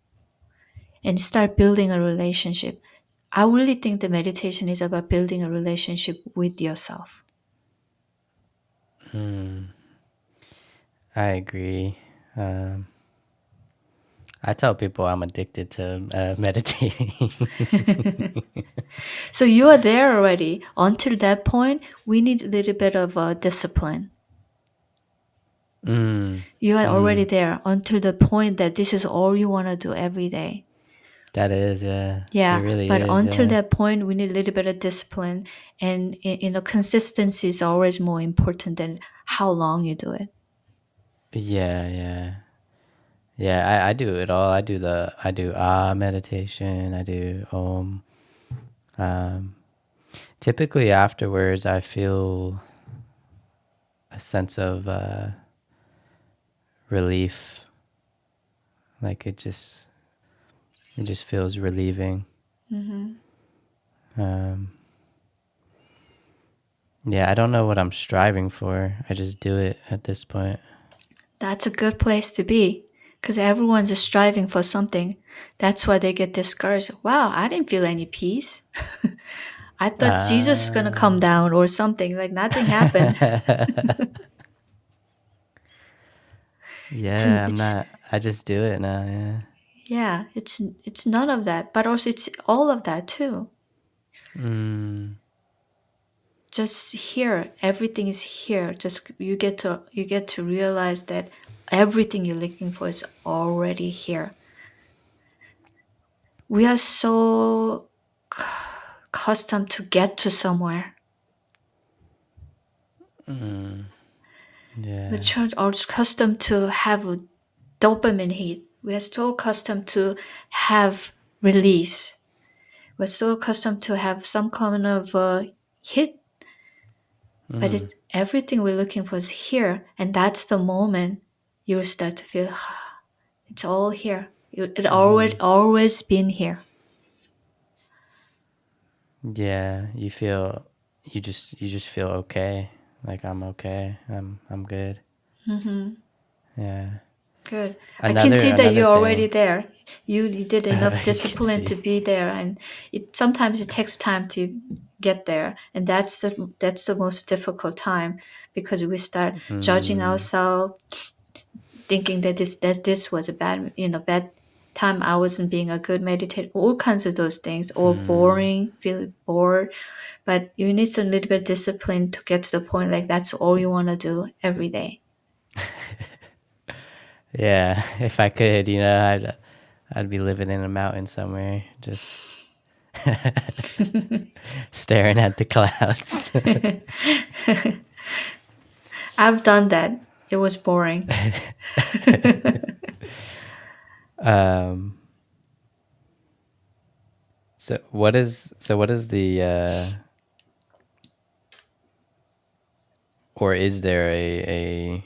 and start building a relationship. I really think the meditation is about building a relationship with yourself. Mm. I agree. Um, I tell people I'm addicted to meditating. So you are there already. Until that point, we need a little bit of discipline. Mm. You are already Mm. there until the point that this is all you want to do every day. That is, yeah. It Yeah, really but is, until yeah. that point, we need a little bit of discipline, and consistency is always more important than how long you do it. Yeah, yeah. Yeah, I do it all. I do meditation, I do om. Um, Typically afterwards I feel a sense of relief. Like it just feels relieving. Hmm. Um, yeah, I don't know what I'm striving for. I just do it at this point. That's a good place to be, because everyone's just striving for something. That's why they get discouraged. Wow, I didn't feel any peace. I thought Jesus is gonna come Uh, down or something. Like nothing happened. It's yeah, I'm it's not. I just do it now. Yeah. yeah, it's none of that, but also it's all of that too. Mm. Just here, everything is here. Just you get to realize that everything you're looking for is already here. We are so accustomed to get to somewhere. Mm. We Yeah. are accustomed to have a dopamine hit. We are so accustomed to have release. We're so accustomed to have some kind of hit, but Mm. it's everything we're looking for is here, and that's the moment you will start to feel it's all here. It Mm. always been here. Yeah. You just feel okay. Like I'm okay. I'm good. Hmm. Yeah. Good. I can see that Another you're already thing. there. You did enough You can discipline to see. be there, and sometimes it takes time to get there, and that's the most difficult time because we start judging Mm. ourselves, thinking that this was a bad time I wasn't being a good meditator, all kinds of those things, or Mm. boring, feel bored. But you need some little bit of discipline to get to the point like that's all you want to do every day. Yeah, if I could, I'd be living in a mountain somewhere, just staring at the clouds. I've done that. It was boring. um, so what is the or is there a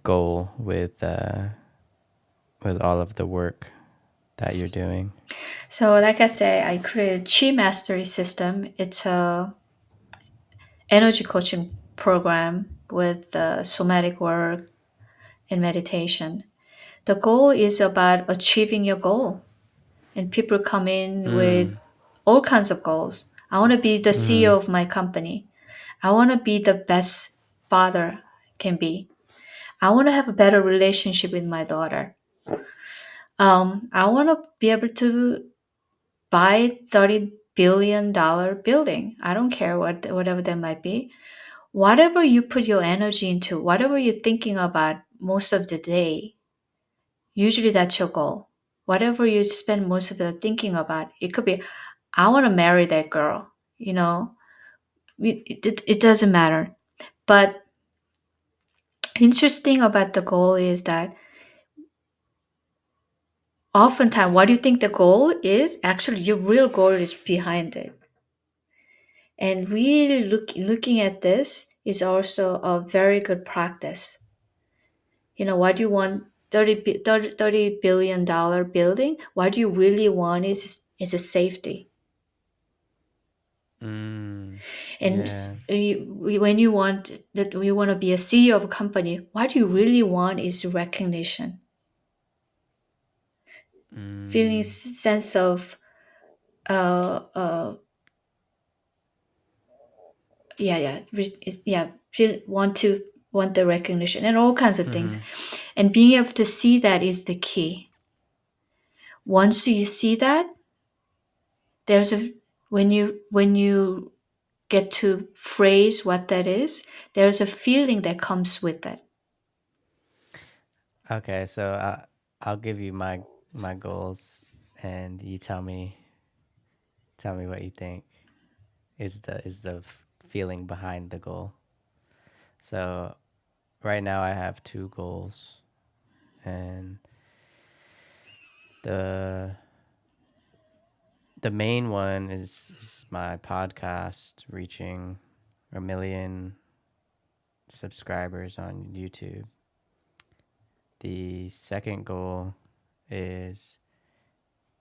goal with all of the work that you're doing? So, like I say, I created Chi Mastery System. It's a energy coaching program with somatic work and meditation. The goal is about achieving your goal, and people come in with Mm. all kinds of goals. I want to be the Mm-hmm. CEO of my company. I want to be the best father I can be. I want to have a better relationship with my daughter. I want to be able to buy $30 billion building. I don't care whatever that might be. Whatever you put your energy into, whatever you're thinking about most of the day, usually that's your goal. Whatever you spend most of the thinking about, it could be, I want to marry that girl. You know, it doesn't matter. But interesting about the goal is that oftentimes what you think the goal is, actually your real goal is behind it. And really looking at this is also a very good practice. What do you want? 30 billion dollar building. What you really want is a safety. Mm. And Yeah. when you want that, you want to be a CEO of a company. What you really want is recognition, feeling Mm. sense of uh uh yeah, feel want the recognition and all kinds of things. Mm-hmm. And being able to see that is the key. Once you see that, there's a when you get to phrase what that is, there's a feeling that comes with it. Okay, so I'll give you my goals, and you tell me what you think is the feeling behind the goal. So right now I have two goals, and the the main one is my podcast reaching a million subscribers on YouTube. The second goal is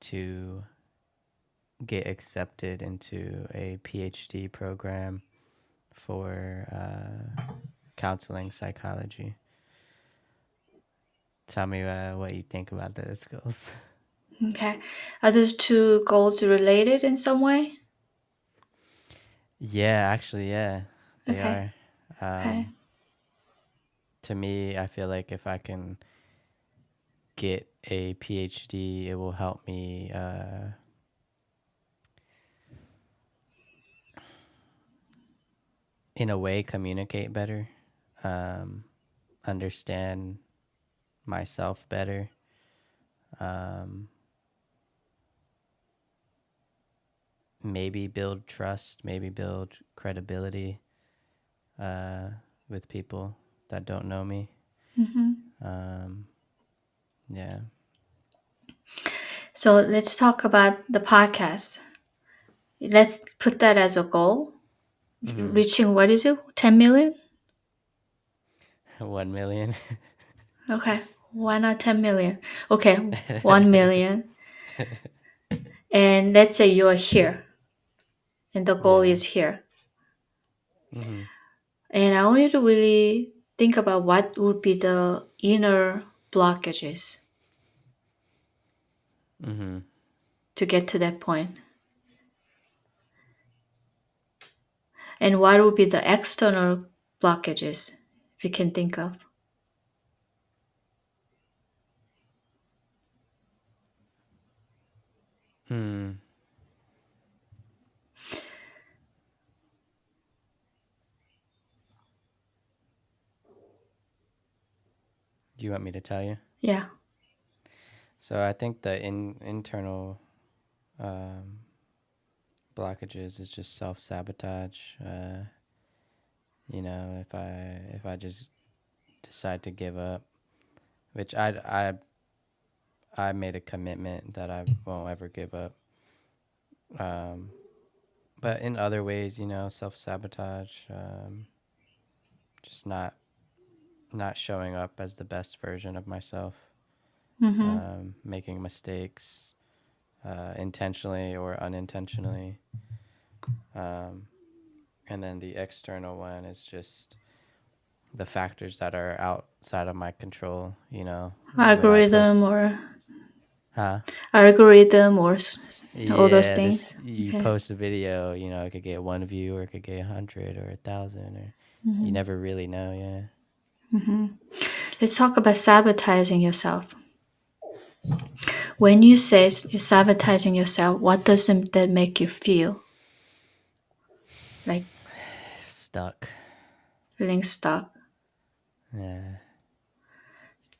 to get accepted into a PhD program for counseling psychology. Tell me what you think about those goals. Okay. Are those two goals related in some way? Yeah, actually, yeah, they Okay. are. Okay. To me, I feel like if I can get a PhD, it will help me, in a way, communicate better, um, understand myself better, um, maybe build trust, maybe build credibility uh, with people that don't know me. Hmm. Um, yeah. So let's talk about the podcast. Let's put that as a goal. Hmm. Reaching, what is it? 10 million? 1 million. Okay. Why not 10 million? Okay. 1 million. And let's say you're here and the goal Yeah. is here. Hmm. And I want you to really think about what would be the inner blockages Hmm. to get to that point. And what would be the external blockages, if you can think of. Hmm. Do you want me to tell you? Yeah. So I think the internal um, blockages is just self sabotage. If I just decide to give up, which I made a commitment that I won't ever give up. Um, but in other ways, self sabotage, just not showing up as the best version of myself, Mm-hmm. making mistakes, intentionally or unintentionally. Um, and then the external one is just the factors that are outside of my control. Would I Algorithm post? or Huh? all those Yeah, just things. you Okay. post a video, it could get one view or it could get 100 or 1,000, or you Mm-hmm. never really know. Yeah. Mm-hmm. Let's talk about sabotaging yourself. When you say you're sabotaging yourself, what does that make you feel? Like Stuck. feeling stuck. Yeah.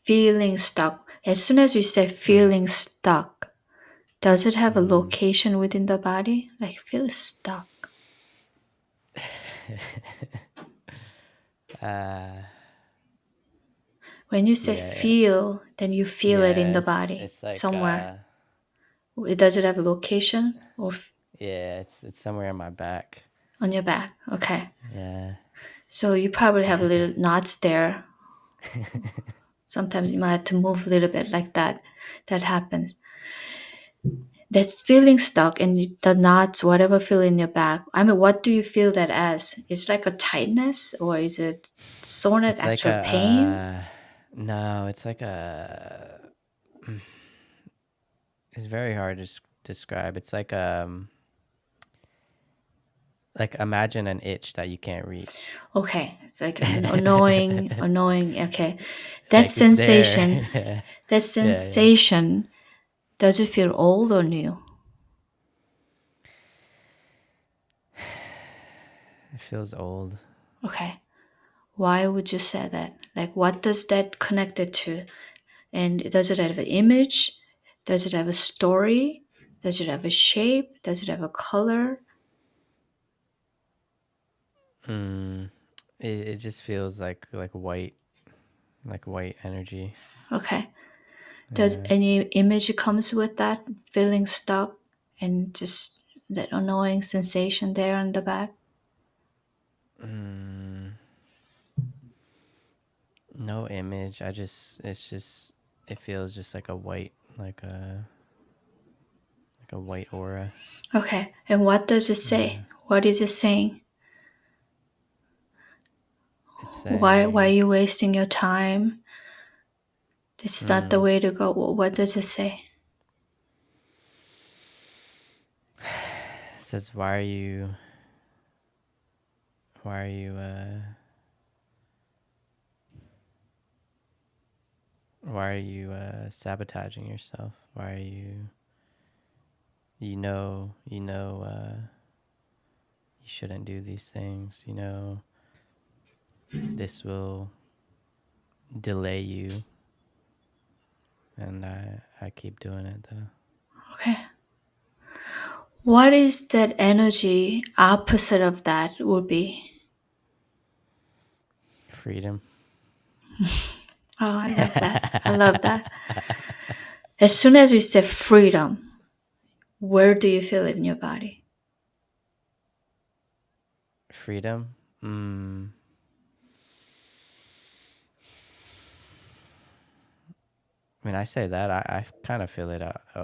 Feeling stuck. As soon as you say Mm. feeling stuck, does it have a Mm. location within the body? Like feel stuck. uh, When you say yeah. feel, then you feel it in Yeah. the It's, body it's like, somewhere. Does it have a location or yeah, it's somewhere in my back. on your back? Okay. Yeah. So you probably have little knots there. Sometimes you might have to move a little bit like that. That happens. That's feeling stuck and the knots, whatever feel in your back. I mean, what do you feel that as? Is it like a tightness or is it soreness, It's like actual pain? no, it's like it's very hard to describe. It's like imagine an itch that you can't reach. Okay, it's like an annoying, annoying. Okay, that Like it's sensation, there. Yeah. that Yeah, yeah. sensation, does it feel old or new? It feels old. Okay, why would you say that? Like, what does that connect it to? And does it have an image? Does it have a story? Does it have a shape? Does it have a color? Mm. It just feels like white energy. Okay. Does Yeah. any image comes with that feeling stuck and just that annoying sensation there on the back? Mm. No image. It feels just like a white aura. Okay. And what does it say? Yeah. What is it saying? It's Why are saying you wasting your time? This is not the mm, way to go. What does it say? it says why are you sabotaging yourself? Why are you shouldn't do these things, this will delay you, and I keep doing it though. Okay. What is that energy opposite of that would be? Freedom. Oh, I love that. I love that. As soon as you say freedom, where do you feel it in your body? Freedom. When I say that, I kind of feel it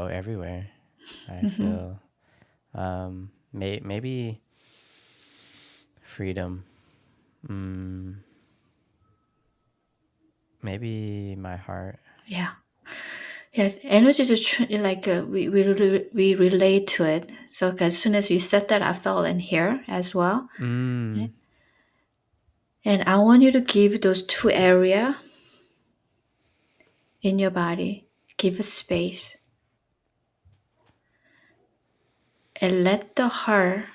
everywhere. I Hmm. feel maybe freedom. Mm, maybe my heart. Yeah. Yes, energy is like we relate to it. So as soon as you said that, I felt in here as well. Mm, And I want you to give those two area in your body, give a space. and let the heart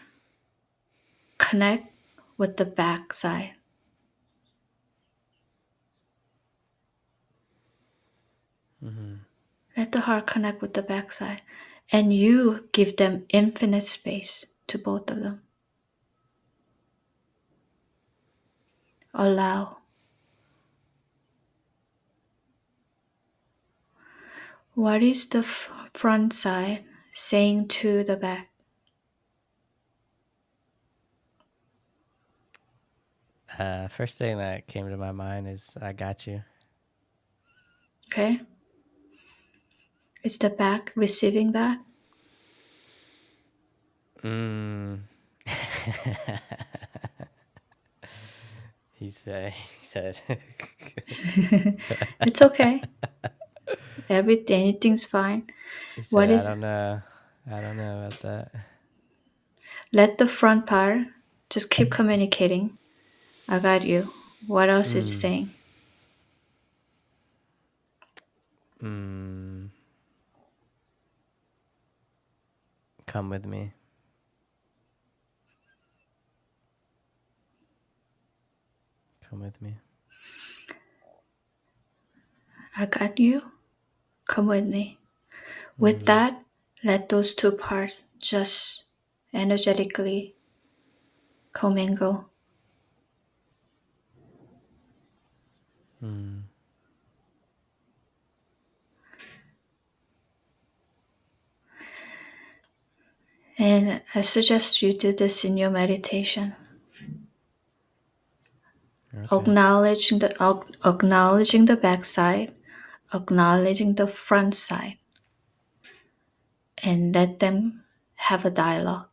connect with the back side. Mm-hmm. Let the heart connect with the back side. And you give them infinite space to both of them. Allow. What is the front side saying to the back? First thing that came to my mind is I got you. Okay? Is the back receiving that? Mm. He said It's okay. Anything's fine. he said What I if don't know. I don't know about that. let the front part just keep communicating. I got you. What else is it Mm. saying? Mm. Come with me. Come with me. I got you. Come with me. With Mm. that, let those two parts just energetically commingle. Mm. And I suggest you do this in your meditation. Okay. Acknowledging the back side, acknowledging the front side, and let them have a dialogue.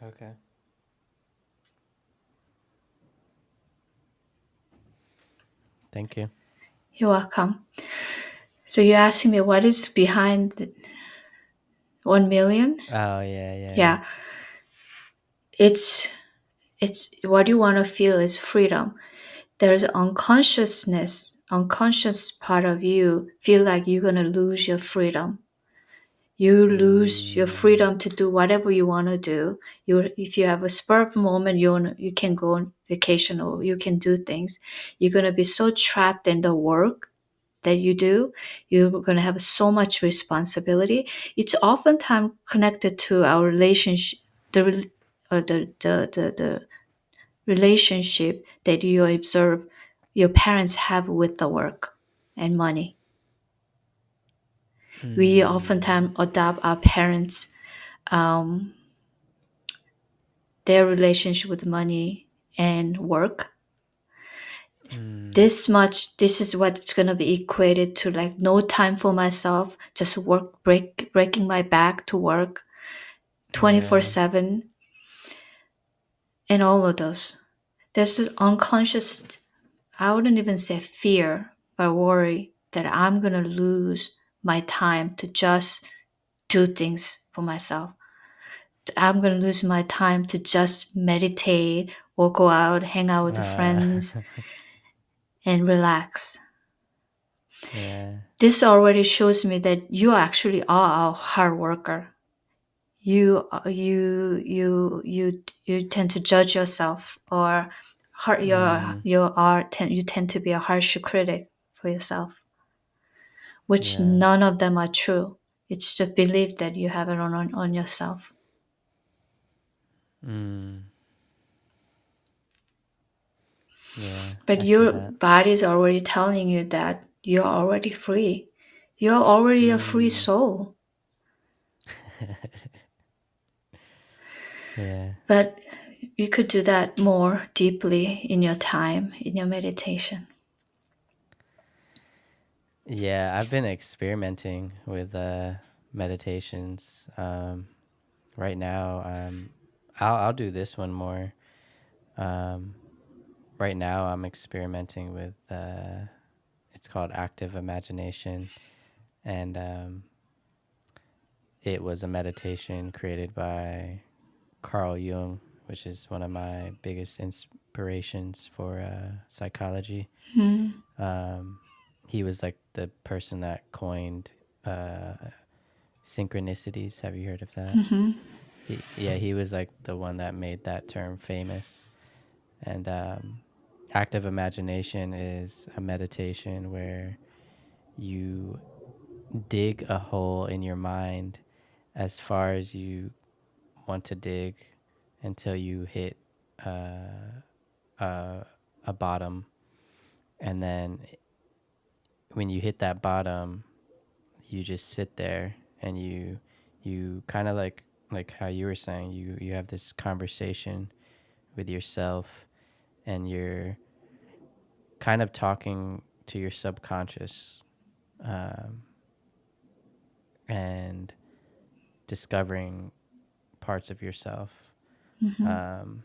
Okay. Thank you. You're welcome. So you're asking me what is behind the 1 million? Oh yeah, yeah, yeah. Yeah, it's it's what you want to feel is freedom. There's unconscious part of you feel like you're gonna lose your freedom. You lose your Mm. freedom to do whatever you want to do. If you have a spur of the moment, you can go on vacation or you can do things. You're gonna be so trapped in the work that you do. You're gonna have so much responsibility. It's oftentimes connected to our relationship, the rel- or the relationship that you observe your parents have with the work and money. We Mm. oftentimes adopt our parents' um, their relationship with money and work. Mm. This is what it's gonna be equated to like no time for myself, just breaking my back to work Yeah. 24/7 and all of those. There's this unconscious, I wouldn't even say fear, but worry that I'm gonna lose my time to just do things for myself. I'm gonna lose my time to just meditate or go out, hang out with the Uh, friends and relax. yeah. This already shows me that you actually are a hard worker. You tend to judge yourself or Mm. you tend to be a harsh critic for yourself, which Yeah. none of them are true. It's the belief that you have it on yourself. Mm. Yeah. But I see your that. body is already telling you that you're already free. You're already a free Mm. soul. Yeah. But you could do that more deeply in your time, in your meditation. Yeah, I've been experimenting with meditations. Right now, I'll do this one more. Um, right now, I'm experimenting with it's called active imagination, and it was a meditation created by Carl Jung, which is one of my biggest inspirations for psychology. Mm. Um, he was like the person that coined uh, synchronicities. Have you heard of that? He was like the one that made that term famous. And active imagination is a meditation where you dig a hole in your mind as far as you want to dig until you hit uh, a bottom. And then when you hit that bottom, you just sit there and you kind of like how you were saying, you have this conversation with yourself, and you're kind of talking to your subconscious, um, and discovering parts of yourself. Um,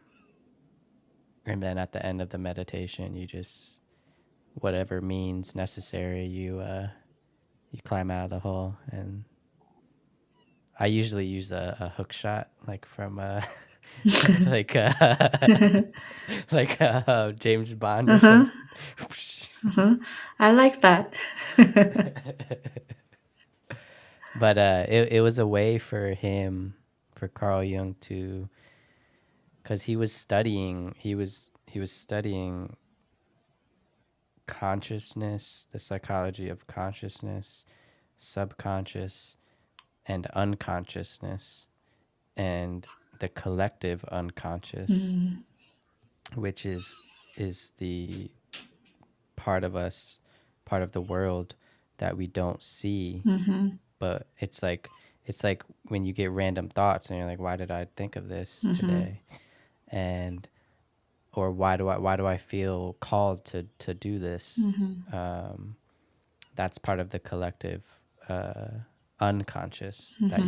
and then at the end of the meditation, you just, whatever means necessary, you climb out of the hole. And I usually use a hook shot, like from like like James Bond or Uh-huh. something. Uh-huh. I like that. But it was a way for him, for Carl Jung, to, because he was studying consciousness, the psychology of consciousness, subconscious, and unconsciousness, and the collective unconscious, which is the part of us, part of the world that we don't see. But it's like when you get random thoughts and you're like, why did I think of this today? And or why do I feel called to do this? Um, that's part of the collective unconscious, that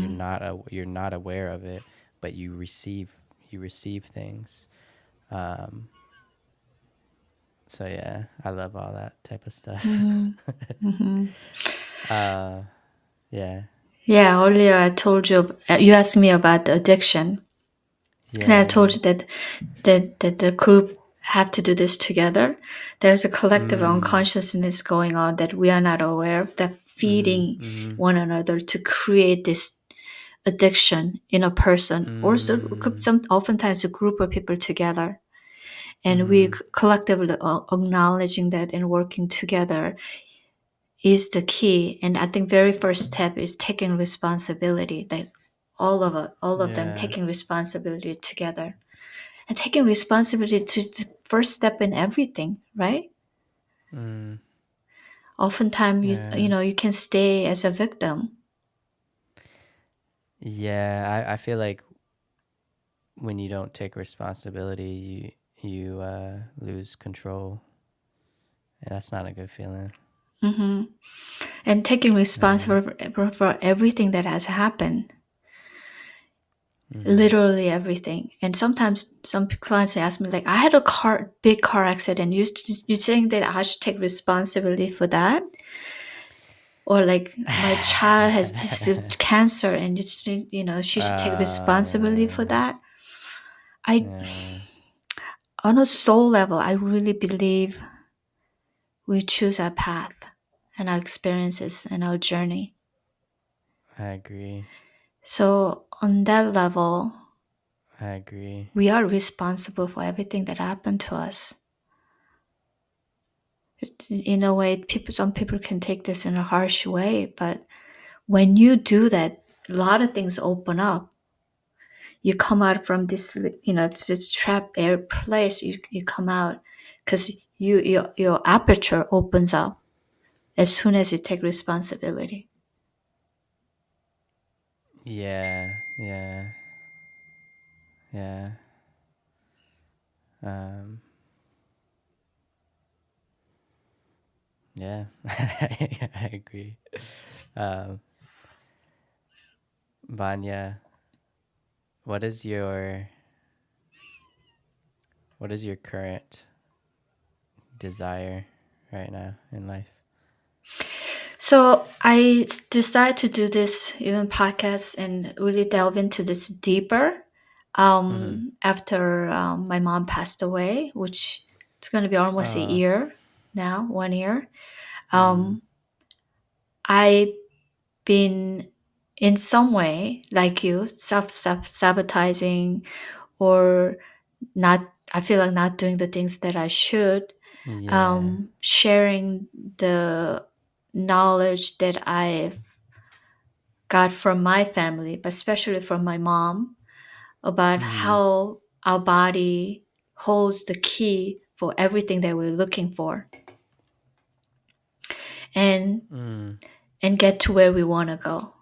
you're not aware of it, but you receive things. Um, so yeah, I love all that type of stuff. uh, yeah, Yeah, earlier I told you, you asked me about the addiction. And I yeah. told you that the group have to do this together. There's a collective Mm. unconsciousness going on that we are not aware of, that Mhm. feeding Mhm. one another to create this addiction in a person, or so, Mm. some oftentimes a group of people together. And we Mhm. collectively acknowledging that and working together is the key. And I think very first step is taking responsibility. That all of them Yeah. taking responsibility together, and taking responsibility to the first step in everything, right? Mm. Oftentimes, Yeah. you can stay as a victim. Yeah. I feel like when you don't take responsibility, you lose control, and that's not a good feeling. Hmm. And taking Yeah. responsibility for everything that has happened, Mhm. literally everything. And sometimes some clients ask me, like, I had a big car accident. You think that I should take responsibility for that? Or like my child has this cancer, and she should take responsibility for Yeah. that. I Yeah. On a soul level, I really believe we choose our path and our experiences and our journey. I agree. So on that level, I agree. we are responsible for everything that happened to us. In a way, some people can take this in a harsh way, but when you do that, a lot of things open up. You come out from this, it's this trap air place. You come out because your aperture opens up as soon as you take responsibility. Yeah. Yeah. Yeah. Um. Yeah. I agree. Um. Banya, what is your what is your current desire right now in life? So I decided to do this even podcast and really delve into this deeper Mm-hmm. after my mom passed away, which it's going to be almost a year now, 1 year. Mm. Um, I've been in some way, like you, sabotaging or not. I feel like not doing the things that I should. Yeah. Sharing the knowledge that I got from my family, but especially from my mom, about Mm. how our body holds the key for everything that we're looking for, and Mm. get to where we want to go.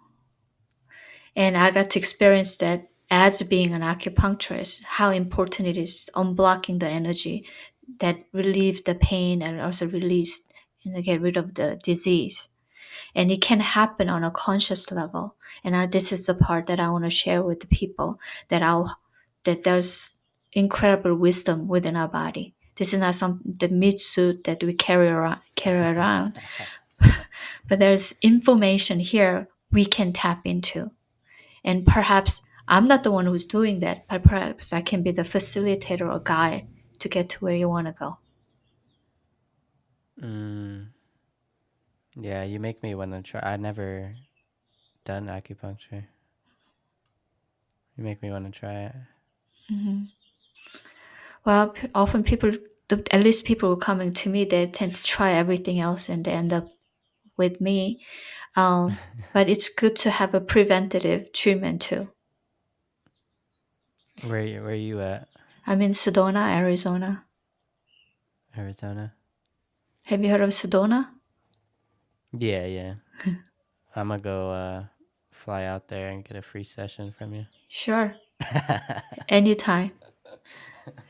And I got to experience that as being an acupuncturist, how important it is unblocking the energy that relieve the pain and also release and get rid of the disease. And it can happen on a conscious level. And this is the part that I want to share with the people, that there's incredible wisdom within our body. This is not some the meat suit that we carry around, but there's information here we can tap into. And perhaps I'm not the one who's doing that, but perhaps I can be the facilitator or guide to get to where you want to go. Mm. Yeah, you make me want to try. I never done acupuncture. You make me want to try it. Mhm. Well, often people, at least people who are coming to me, they tend to try everything else and they end up with me. But it's good to have a preventative treatment too. Where you at? I'm in Sedona, Arizona. Arizona? Have you heard of Sedona? Yeah, yeah. I'm gonna go fly out there and get a free session from you. Sure. Anytime.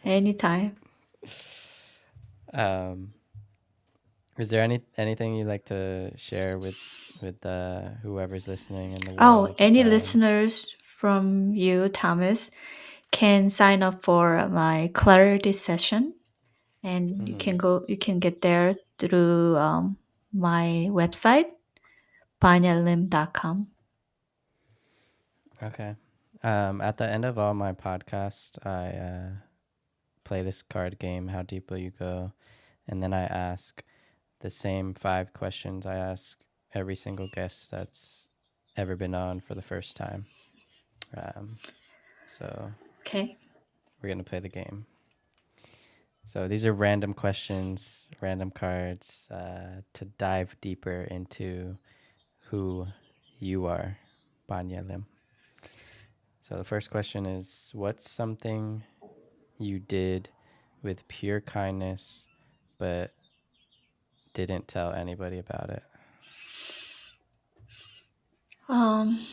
Anytime. um, is there anything you'd like to share with whoever's listening in the Oh, world? any listeners from you, Thomas, can sign up for my clarity session, and Mhm. you can get there through my website, banyalim.com. Okay. At the end of all my podcasts, I play this card game, How Deep Will You Go? And then I ask the same 5 questions I ask every single guest that's ever been on for the first time. Um, so Okay. we're going to play the game. So these are random questions, random cards to dive deeper into who you are, Banya Lim. So the first question is, what's something you did with pure kindness but didn't tell anybody about it? Um,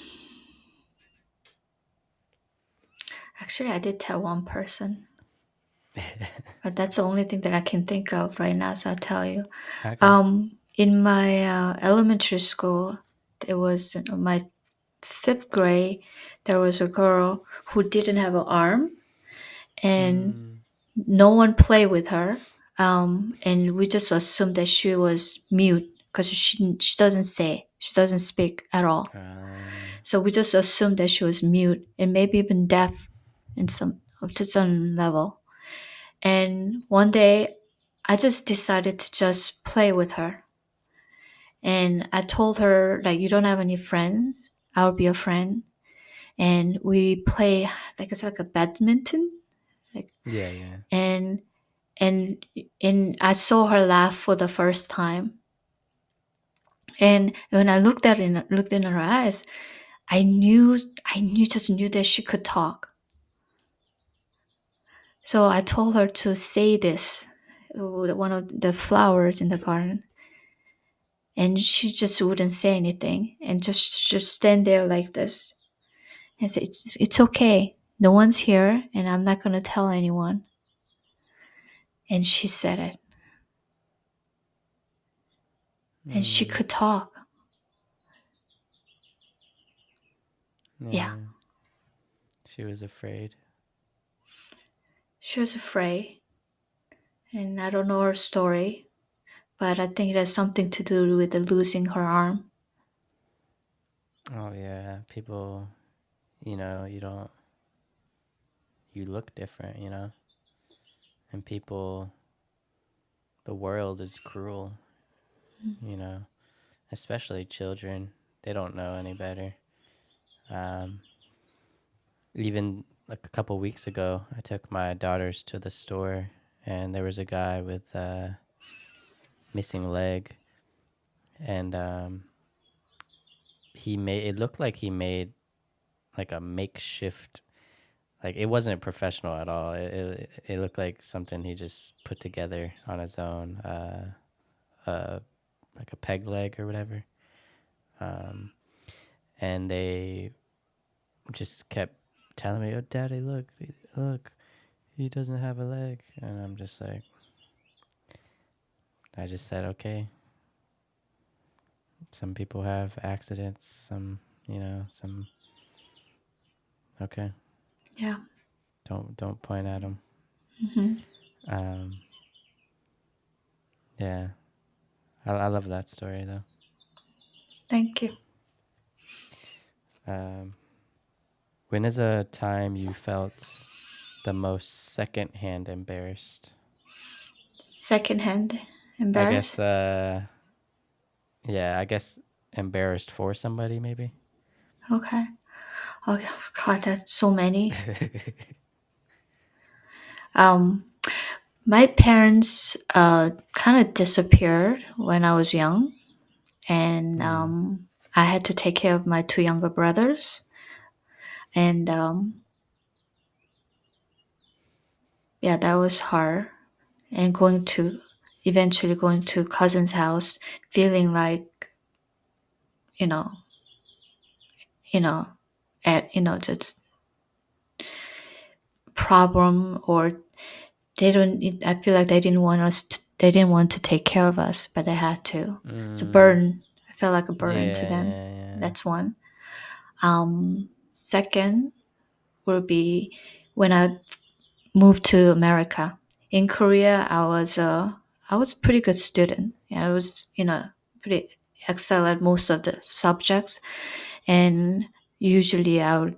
Actually, I did tell one person, but that's the only thing that I can think of right now. So I'll tell you. Okay. In my elementary school, there was in my fifth grade. There was a girl who didn't have an arm, and Mm, no one played with her. And we just assumed that she was mute because she doesn't speak at all. uh, So we just assumed that she was mute and maybe even deaf in some up to some level. And one day, I just decided to just play with her. And I told her, like, you don't have any friends. I'll be a friend. And we play, like, it's like a badminton. Like, yeah, yeah. and, and, and I saw her laugh for the first time. And when I looked in her eyes, just knew that she could talk. So I told her to say this, one of the flowers in the garden. And she just wouldn't say anything and just stand there like this and say, it's okay. No one's here and I'm not going to tell anyone. And she said it. And she Mm, could talk. Yeah, yeah. She was afraid. she was afraid. And I don't know her story, but I think it has something to do with the losing her arm. Oh, yeah. People, you don't, you look different, and people, the world is cruel. you know, especially children. They don't know any better. Um, Even like a couple weeks ago, I took my daughters to the store, and there was a guy with a missing leg, and he made it looked like he made like a makeshift. Like it wasn't professional at all. It looked like something he just put together on his own, uh, like a peg leg or whatever. Um, and they just kept telling me, "Oh, Daddy, look, he doesn't have a leg," and I'm just like, I just said, okay, some people have accidents, some, some, okay, Yeah. don't point at them. Hmm. Um, yeah, I love that story though. Thank you. Um, when is a time you felt the most secondhand embarrassed? Secondhand I guess, embarrassed. yeah, I guess embarrassed for somebody maybe. Okay. Okay. God, that's so many. Um, my parents kind of disappeared when I was young, and Mm, I had to take care of my two younger brothers. And yeah, that was hard. And eventually going to cousin's house, feeling like you know, you know, at the problem, or they don't. I feel like they didn't want us. They didn't want to take care of us, but they had to. It's a mm, burden. I felt like a burden to yeah, them. yeah, yeah. That's one. Second would be when I moved to America. In Korea, I was a pretty good student. Yeah, I was pretty excel at most of the subjects, and usually I would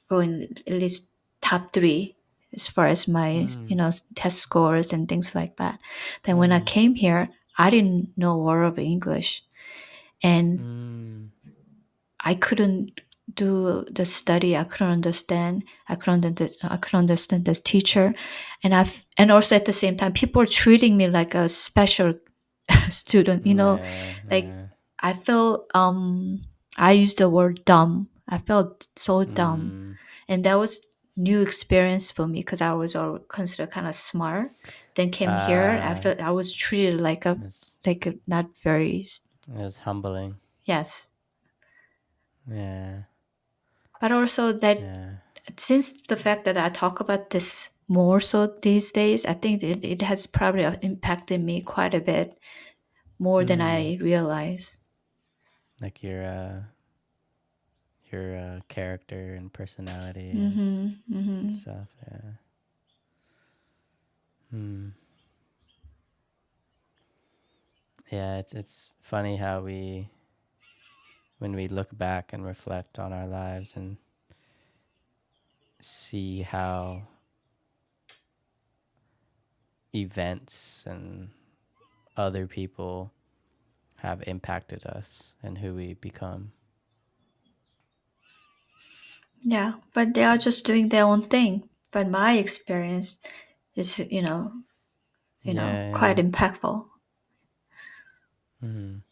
go in at least top three as far as my Mm, test scores and things like that. Then when I mm, came here, I didn't know a word of English, and mm, I couldn't do the study. I couldn't understand. I couldn't understand the teacher, and also at the same time, people were treating me like a special student. yeah, Like yeah. I felt. I used the word dumb. I felt so dumb, Mm, and that was new experience for me because I was all considered kind of smart. Then came here, I uh, felt I was treated it's, like a not very it's humbling. yes, Yeah, but also that yeah. since the fact that I talk about this more so these days, I think it has probably impacted me quite a bit more than Mm, I realize. like your character and personality and Mm-hmm. Mm-hmm. stuff. Yeah. Hmm. Yeah, it's funny how when we look back and reflect on our lives and see how events and other people have impacted us and who we become. Yeah, but they are just doing their own thing. But my experience is, Yeah, quite yeah. impactful. Hmm.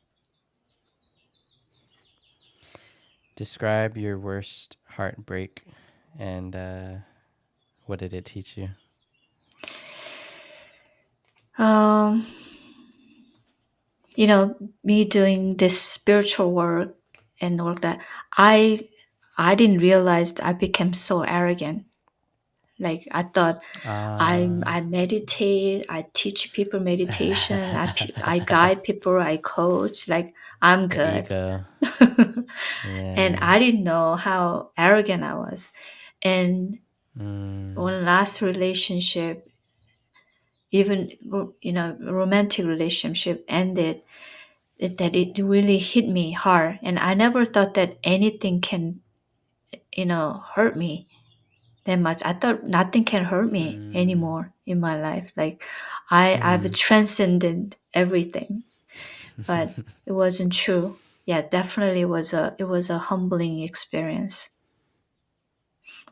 Describe your worst heartbreak and what did it teach you? Um, Me doing this spiritual work and all that, I I didn't realize I became so arrogant. Like I thought Uh, I meditate, I teach people meditation, I guide people, I coach, like I'm the good. ego. And Yeah. I didn't know how arrogant I was. And Mm, one last relationship, even romantic relationship ended, that it really hit me hard. And I never thought that anything can, hurt me that much. I thought nothing can hurt me mm, anymore in my life. Like I've mm. transcended everything. but it wasn't true. Yeah, definitely it was a humbling experience.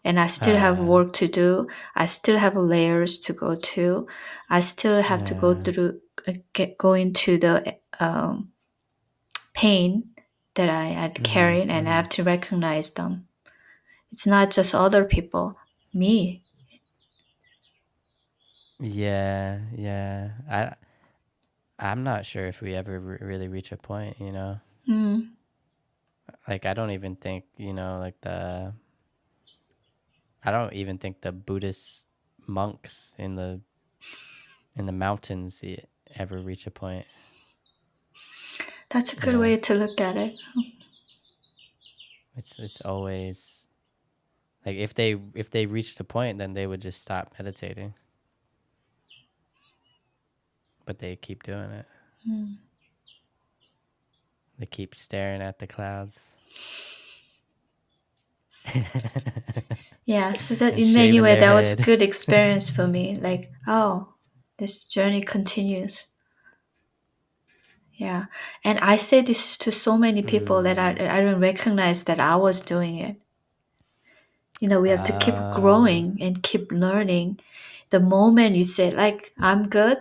And I still have uh, work to do. I still have layers to go to. I still have to go yeah. through go into the pain that I had Mm-hmm, carried, and I mm-hmm. have to recognize them. It's not just other people, me. Yeah, yeah. I'm not sure if we ever really reach a point, you know. Mm, Like I don't even think, you know, like the I don't even think the Buddhist monks in the mountains ever reach a point, that's a you good know. way to look at it. It's always like if they reached a point, then they would just stop meditating, but they keep doing it. Mm. They keep staring at the clouds Yeah, so that and in many shaving ways their that was a head. good experience for me. Like, oh, this journey continues. Yeah, and I say this to so many people that I Mm. I don't recognize that I was doing it. We have to keep Uh, growing and keep learning. The moment you say like I'm good,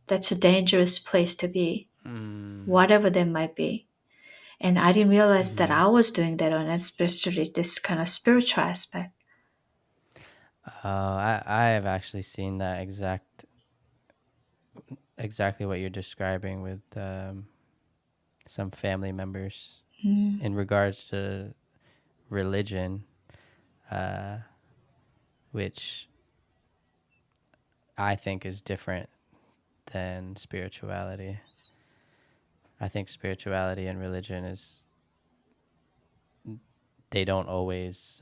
that's a dangerous place to be, mm, whatever that might be. And I didn't realize that mm-hmm. I was doing that on especially this kind of spiritual aspect. I have actually seen that exactly what you're describing with some family members Mm. in regards to religion, uh, which I think is different than spirituality. I think spirituality and religion is they don't always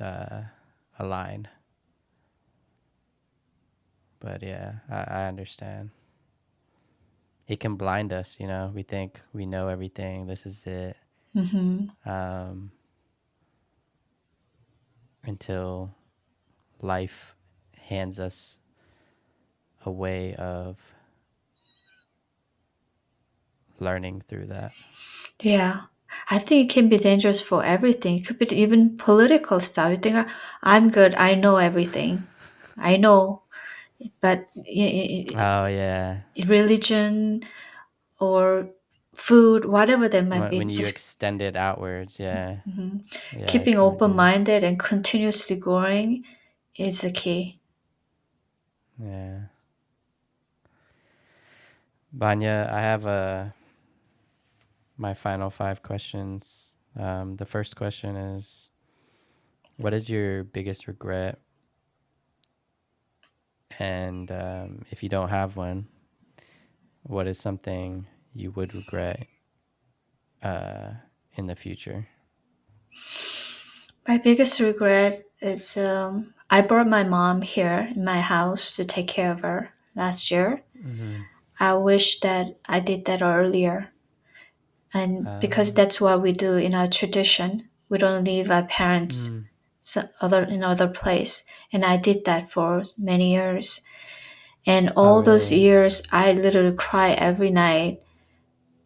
align. But yeah, I understand. It can blind us, you know. We think we know everything. This is it. Mm-hmm. Um, until life hands us a way of learning through that. Yeah. I think it can be dangerous for everything. It could be even political stuff. You think, I'm good, I know everything. I know. But Oh yeah, religion or food, whatever that might be, when you just extend it outwards, yeah, mhm, yeah, keeping exactly, open-minded and continuously growing is the key. yeah. Banya, I have my final five questions. The first question is, what is your biggest regret? And if you don't have one, what is something you would regret uh, in the future? My biggest regret is I brought my mom here in my house to take care of her last year. Mm-hmm. I wish that I did that earlier. And because Um, that's what we do in our tradition, we don't leave our parents mm, in other place. And I did that for many years. And oh, all those really? years, I literally cry every night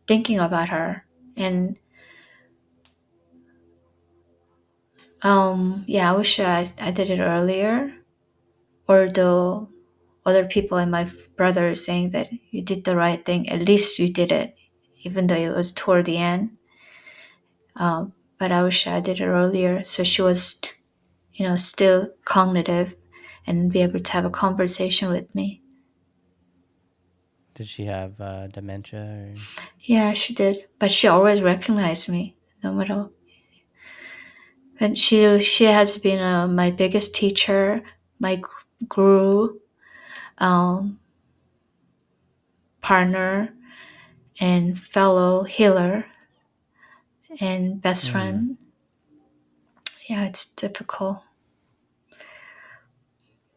thinking about her. And yeah, I wish I did it earlier. Although other people and my brother are saying that you did the right thing, at least you did it, even though it was toward the end. But I wish I did it earlier, so she was, still cognitive, and be able to have a conversation with me. Did she have dementia? Or? Yeah, she did, but she always recognized me, no matter. And she has been my biggest teacher, my guru, um, partner, and fellow healer, and best Mm. friend. Yeah, it's difficult.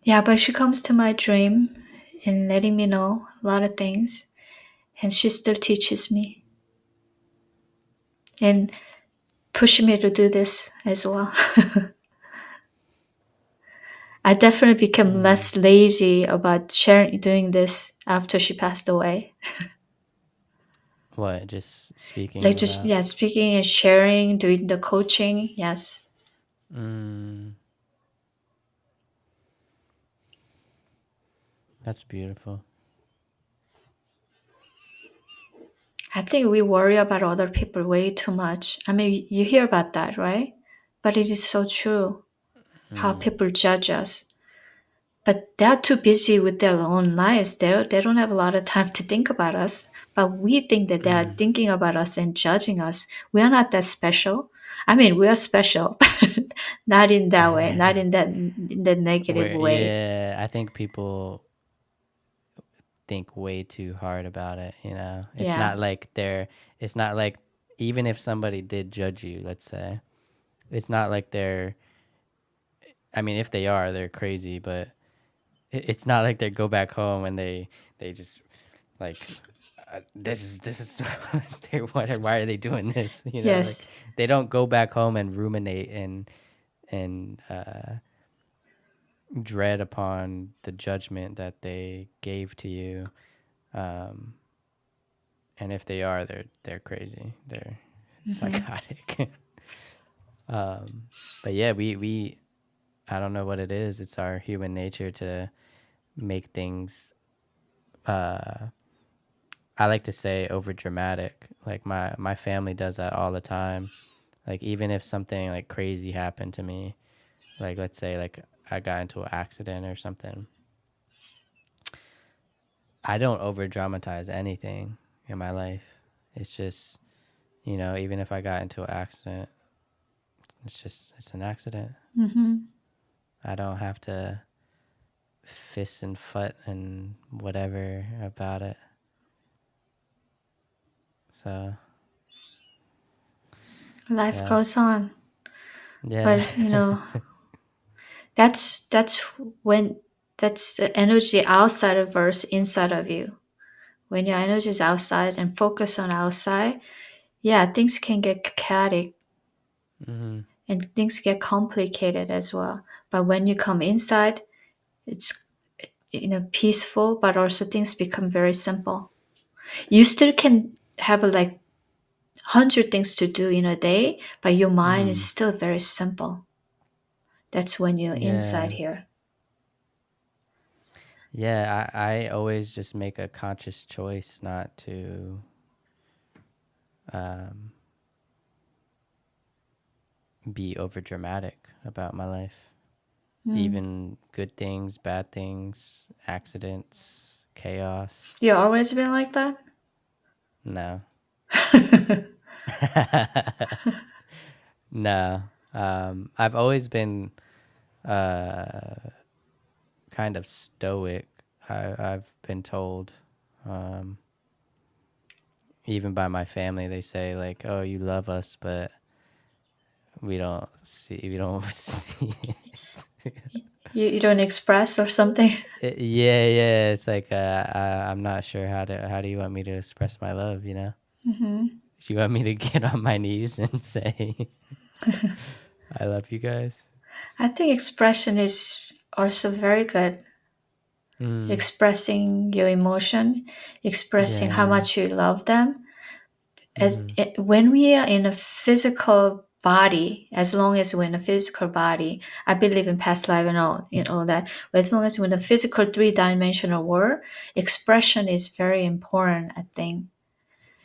Yeah, but she comes to my dream and letting me know a lot of things, and she still teaches me and pushing me to do this as well. I definitely became Mm. less lazy about sharing doing this after she passed away. What? Just Like speaking just about. yeah, speaking and sharing, doing the coaching. Yes. Mm, that's beautiful. I think we worry about other people way too much. I mean, you hear about that, right? But it is so true how Mm, people judge us. But they're too busy with their own lives. They don't have a lot of time to think about us. But we think that they are mm. thinking about us and judging us. We are not that special. I mean, we are special, but not in that way, not in that negative Where, way. yeah, I think people think way too hard about it, you know. It's Yeah. not like they're it's not like even if somebody did judge you, let's say, it's not like they're I mean, if they are, they're crazy, but it's not like they go back home and they just like this is they why are they doing this? You know, like Yes. they don't go back home and ruminate and dread upon the judgment that they gave to you. Um, and if they are, they're crazy. They're Hmm. psychotic. um, but yeah, we I don't know what it is. It's our human nature to make things. Uh, I like to say over dramatic. Like my family does that all the time. Like even if something like crazy happened to me, like let's say like I got into an accident or something, I don't over dramatize anything in my life. It's just, you know, even if I got into an accident, it's an accident. Hmm. I don't have to fist and foot and whatever about it. So Life yeah, goes on. yeah, But that's when that's the energy outside of versus inside of you. When your energy is outside and focus on outside, yeah, things can get chaotic hmm, and things get complicated as well. But when you come inside, it's peaceful, but also things become very simple. You still can have like 100 things to do in a day, but your mind is hmm, still very simple. That's when you're inside yeah, here. yeah. I always just make a conscious choice not to um, be over dramatic about my life. Mm. Even good things, bad things, accidents, chaos. You always been like that? No. No. I've always been uh, kind of stoic. I've been told, um, even by my family, they say like, "Oh, you love us, but we don't see it." You don't express or something? Yeah, yeah. It's like I'm not sure how do you want me to express my love? You know, Hmm. do you want me to get on my knees and say I love you guys? I think expression is also very good. Mm, Expressing your emotion, expressing how yeah. much you love them. Mm-hmm. When we are in a physical body, as long as we're in a physical body, I believe in past life and all that. But as long as we're in a physical three-dimensional world, expression is very important, I think.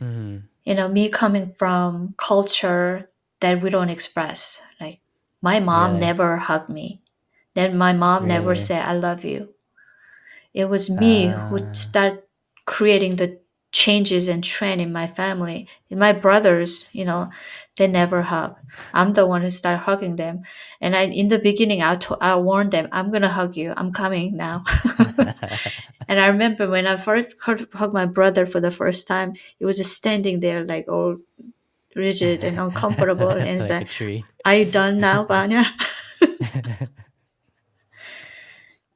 Mm-hmm. Me coming from culture that we don't express. Like my mom Really, never hugged me. Then my mom never really. said I love you. It was me who Uh, started creating the changes and trend in my family. And my brothers, they never hug. I'm the one who started hugging them. And in the beginning, I warned them, I'm gonna hug you. I'm coming now. And I remember when I first hugged my brother for the first time, he was just standing there like all rigid and uncomfortable. And like a said, tree. "Are you done now, Banya?"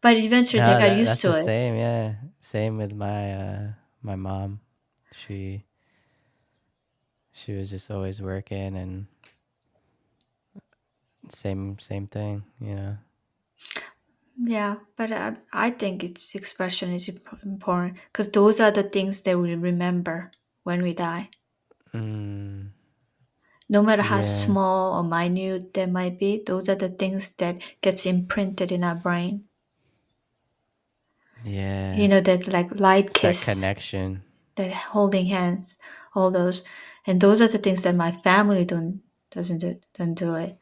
But eventually, they No, got used that's to the it. same. Yeah, same with my mom. She she was just always working and same thing. You know. Yeah, but I think its expression is important because those are the things they will remember. when we die. Mm, No matter how yeah. small or minute they might be, those are the things that gets imprinted in our brain. Yeah. You know, that like light It's that kiss, connection. that holding hands, all those, and those are the things that my family don't do it.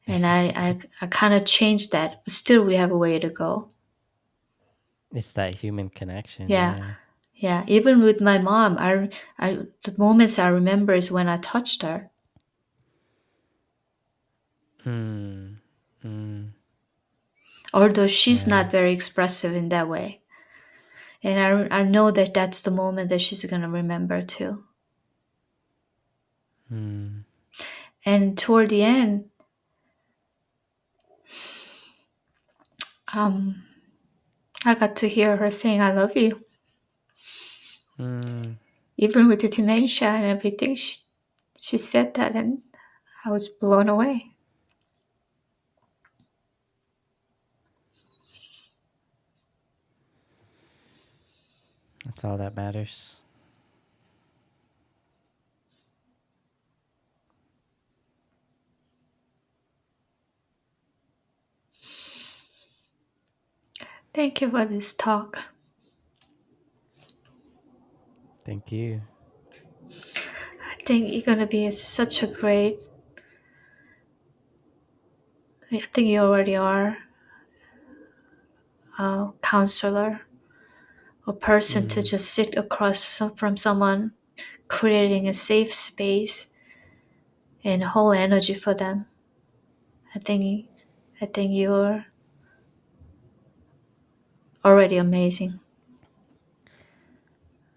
And I kind of changed that, but still we have a way to go. It's that human connection. Yeah, Yeah. yeah. Even with my mom, the moments I remember is when I touched her. Mm, mm, Although she's yeah. not very expressive in that way, and I know that that's the moment that she's gonna remember too. Mm, And toward the end, um, I got to hear her saying "I love you," mm. even with the dementia and everything. She said that, and I was blown away. That's all that matters. Thank you for this talk. Thank you. I think you're gonna be such a great. I think you already are a counselor, a person to Mm, just sit across from someone, creating a safe space and whole energy for them. I think I think you're already amazing.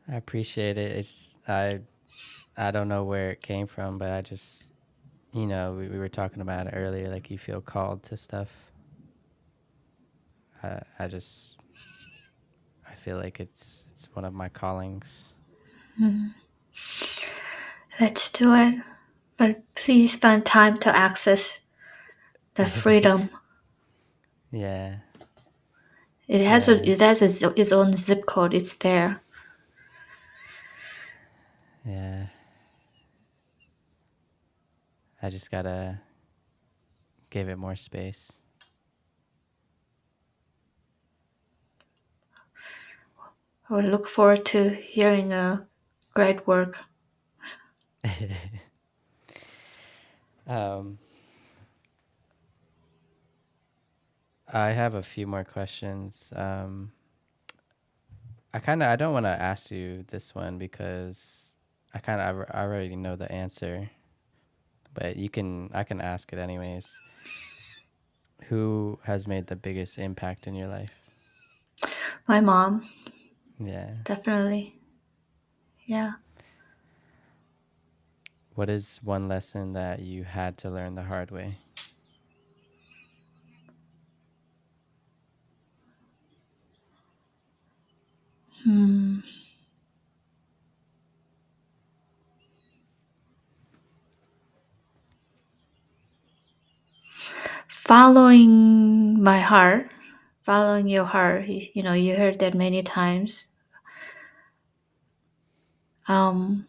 I appreciate it. I don't know where it came from, but I just, we were talking about it earlier. Like you feel called to stuff. I just I feel like it's one of my callings. Let's do it. But please find time to access the freedom. Yeah, It yeah, has its own zip code. It's there. yeah. I just gotta give it more space. I will look forward to hearing a great work. um, I have a few more questions. I don't want to ask you this one because I already know the answer, but I can ask it anyways. Who has made the biggest impact in your life? My mom, Yeah. definitely. Yeah. What is one lesson that you had to learn the hard way? Hmm. Following my heart, following your heart. You know, you heard that many times. Um,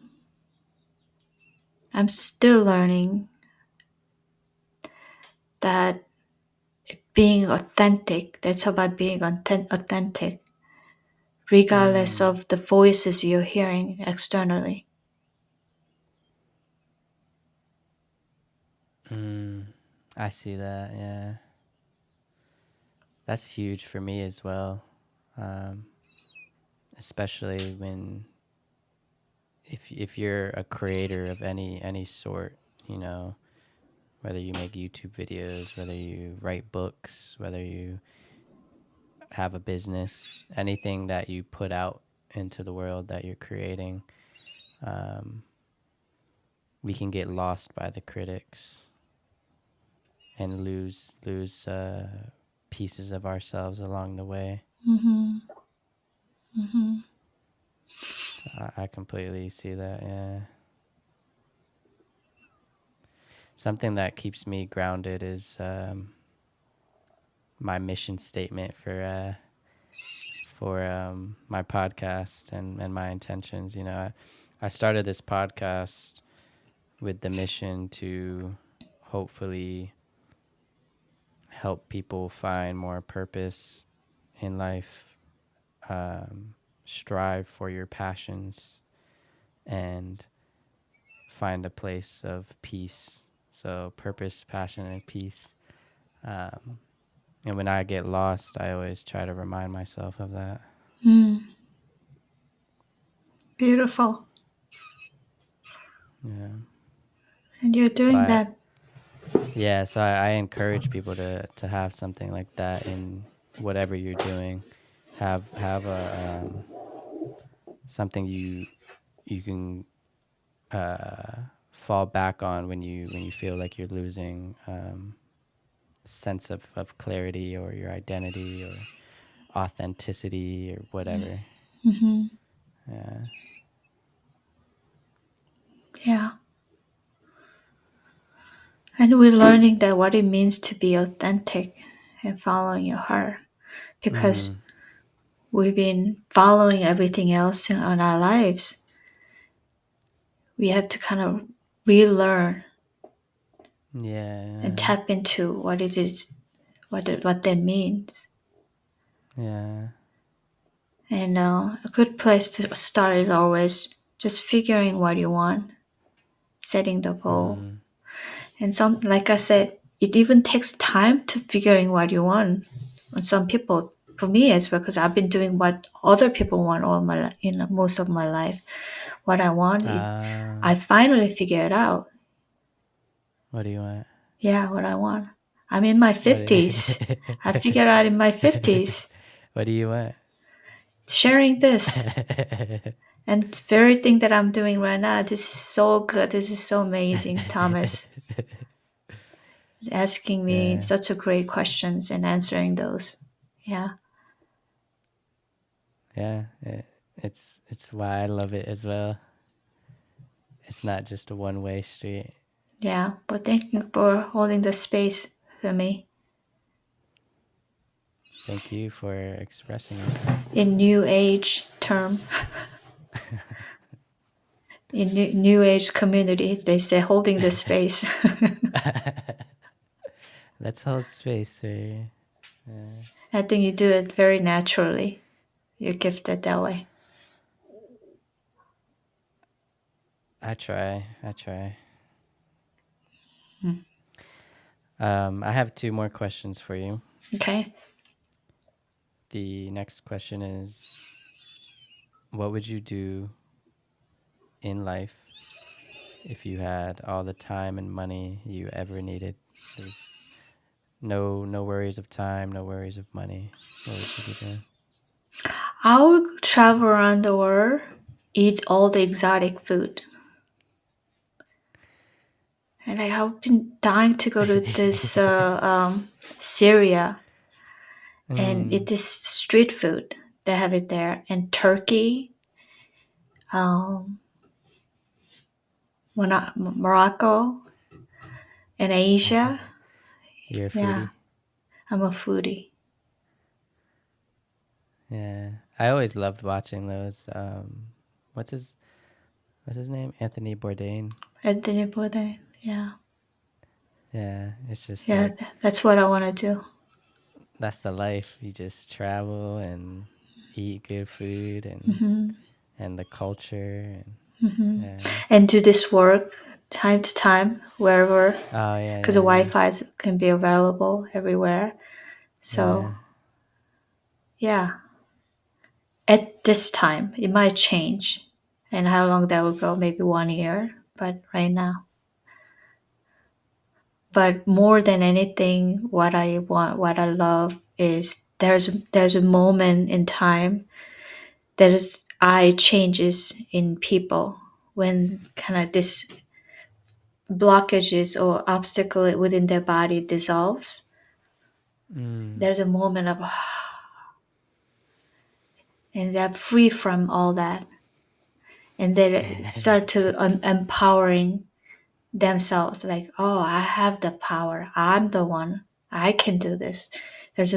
I'm still learning that being authentic, that's about being authentic, regardless Mm, of the voices you're hearing externally. mm, I see that. Yeah, that's huge for me as well. Um, Especially when if you're a creator of any sort, you know, whether you make YouTube videos, whether you write books, whether you have a business, anything that you put out into the world that you're creating, um, we can get lost by the critics and lose pieces of ourselves along the way. Mm-hmm. Mm-hmm. So I completely see that. Yeah, something that keeps me grounded is my mission statement for my podcast and my intentions. You know, I started this podcast with the mission to hopefully help people find more purpose in life, um, strive for your passions, and find a place of peace. So, purpose, passion, and peace. Um, and when I get lost, I always try to remind myself of that. Mm, beautiful. Yeah. And you're So doing that. I encourage people to have something like that in whatever you're doing. Have a something you can fall back on when you feel like you're losing sense of clarity or your identity or authenticity or whatever. Hmm. Yeah. Yeah. And we're learning that what it means to be authentic and following your heart. Because Mm. we've been following everything else in our lives. We have to kind of relearn and Yeah. tap into what it is, what that means. Yeah. And a good place to start is always just figuring what you want, setting the goal. Mm. And some, like I said, it even takes time to figuring what you want. And some people, for me, it's because I've been doing what other people want all my, most of my life. What I want, Uh, I finally figured out. what do you want? Yeah, what I want. I'm in my What? 50s. I figured out in my 50s What do you want? sharing this. And the very thing that I'm doing right now, this is so good. This is so amazing, Thomas. Asking me Yeah. such a great questions and answering those. Yeah, Yeah. It's why I love it as well. It's not just a one way street. yeah. But thank you for holding the space for me Thank you for expressing yourself. in new age term. In new age community, they say holding the space. Let's hold space for you. I think you do it very naturally. You're gifted that way. I try. I try. Mm. I have two more questions for you. Okay. The next question is, what would you do in life if you had all the time and money you ever needed? There's no worries of time, no worries of money. What would you be doing? I would travel around the world, eat all the exotic food. And I have been dying to go to this Syria and Mm, it is street food. They have it there. And Turkey, um, Morocco, and Asia. you're a Yeah, foodie. I'm a foodie. Yeah, I always loved watching those. What's his What's his name? Anthony Bourdain. Anthony Bourdain. Yeah, Yeah, it's just yeah. like That's what I want to do. that's the life. You just travel and eat good food Hmm. and the culture and Hmm. yeah. And do this work time to time wherever, Oh yeah, because the yeah, yeah, Wi-Fi can be available everywhere. yeah, So yeah, at this time it might change, and how long that will go? Maybe 1 year. But right now, but more than anything, what I want, what I love is there's a moment in time that is I changes in people when kind of this blockages or obstacle within their body dissolves. mm. There's a moment of and they're free from all that, and they start to empowering themselves like, oh, I have the power, I'm the one, I can do this. there's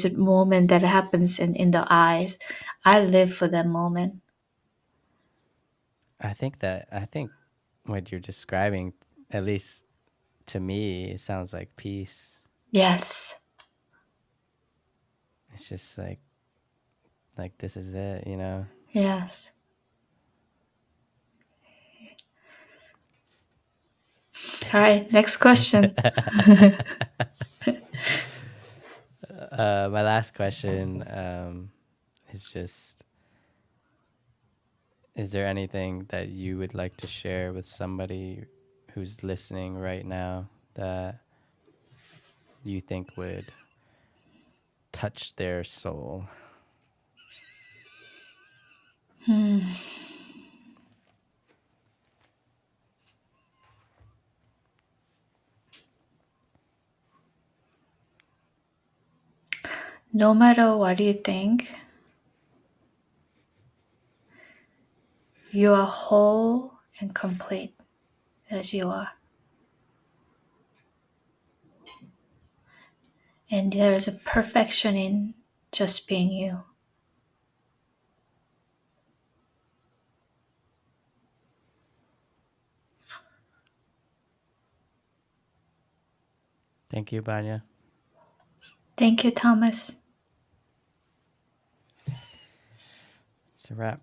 a moment that happens in the eyes. I live for that moment. I think what you're describing, at least to me, it sounds like peace. Yes. It's just like this is it, you know. Yes. All right, next question. My last question is just: is there anything that you would like to share with somebody who's listening right now that you think would touch their soul? No matter what you think, you are whole and complete as you are. And there is a perfection in just being you. Thank you, Banya. Thank you, Thomas. It's a wrap.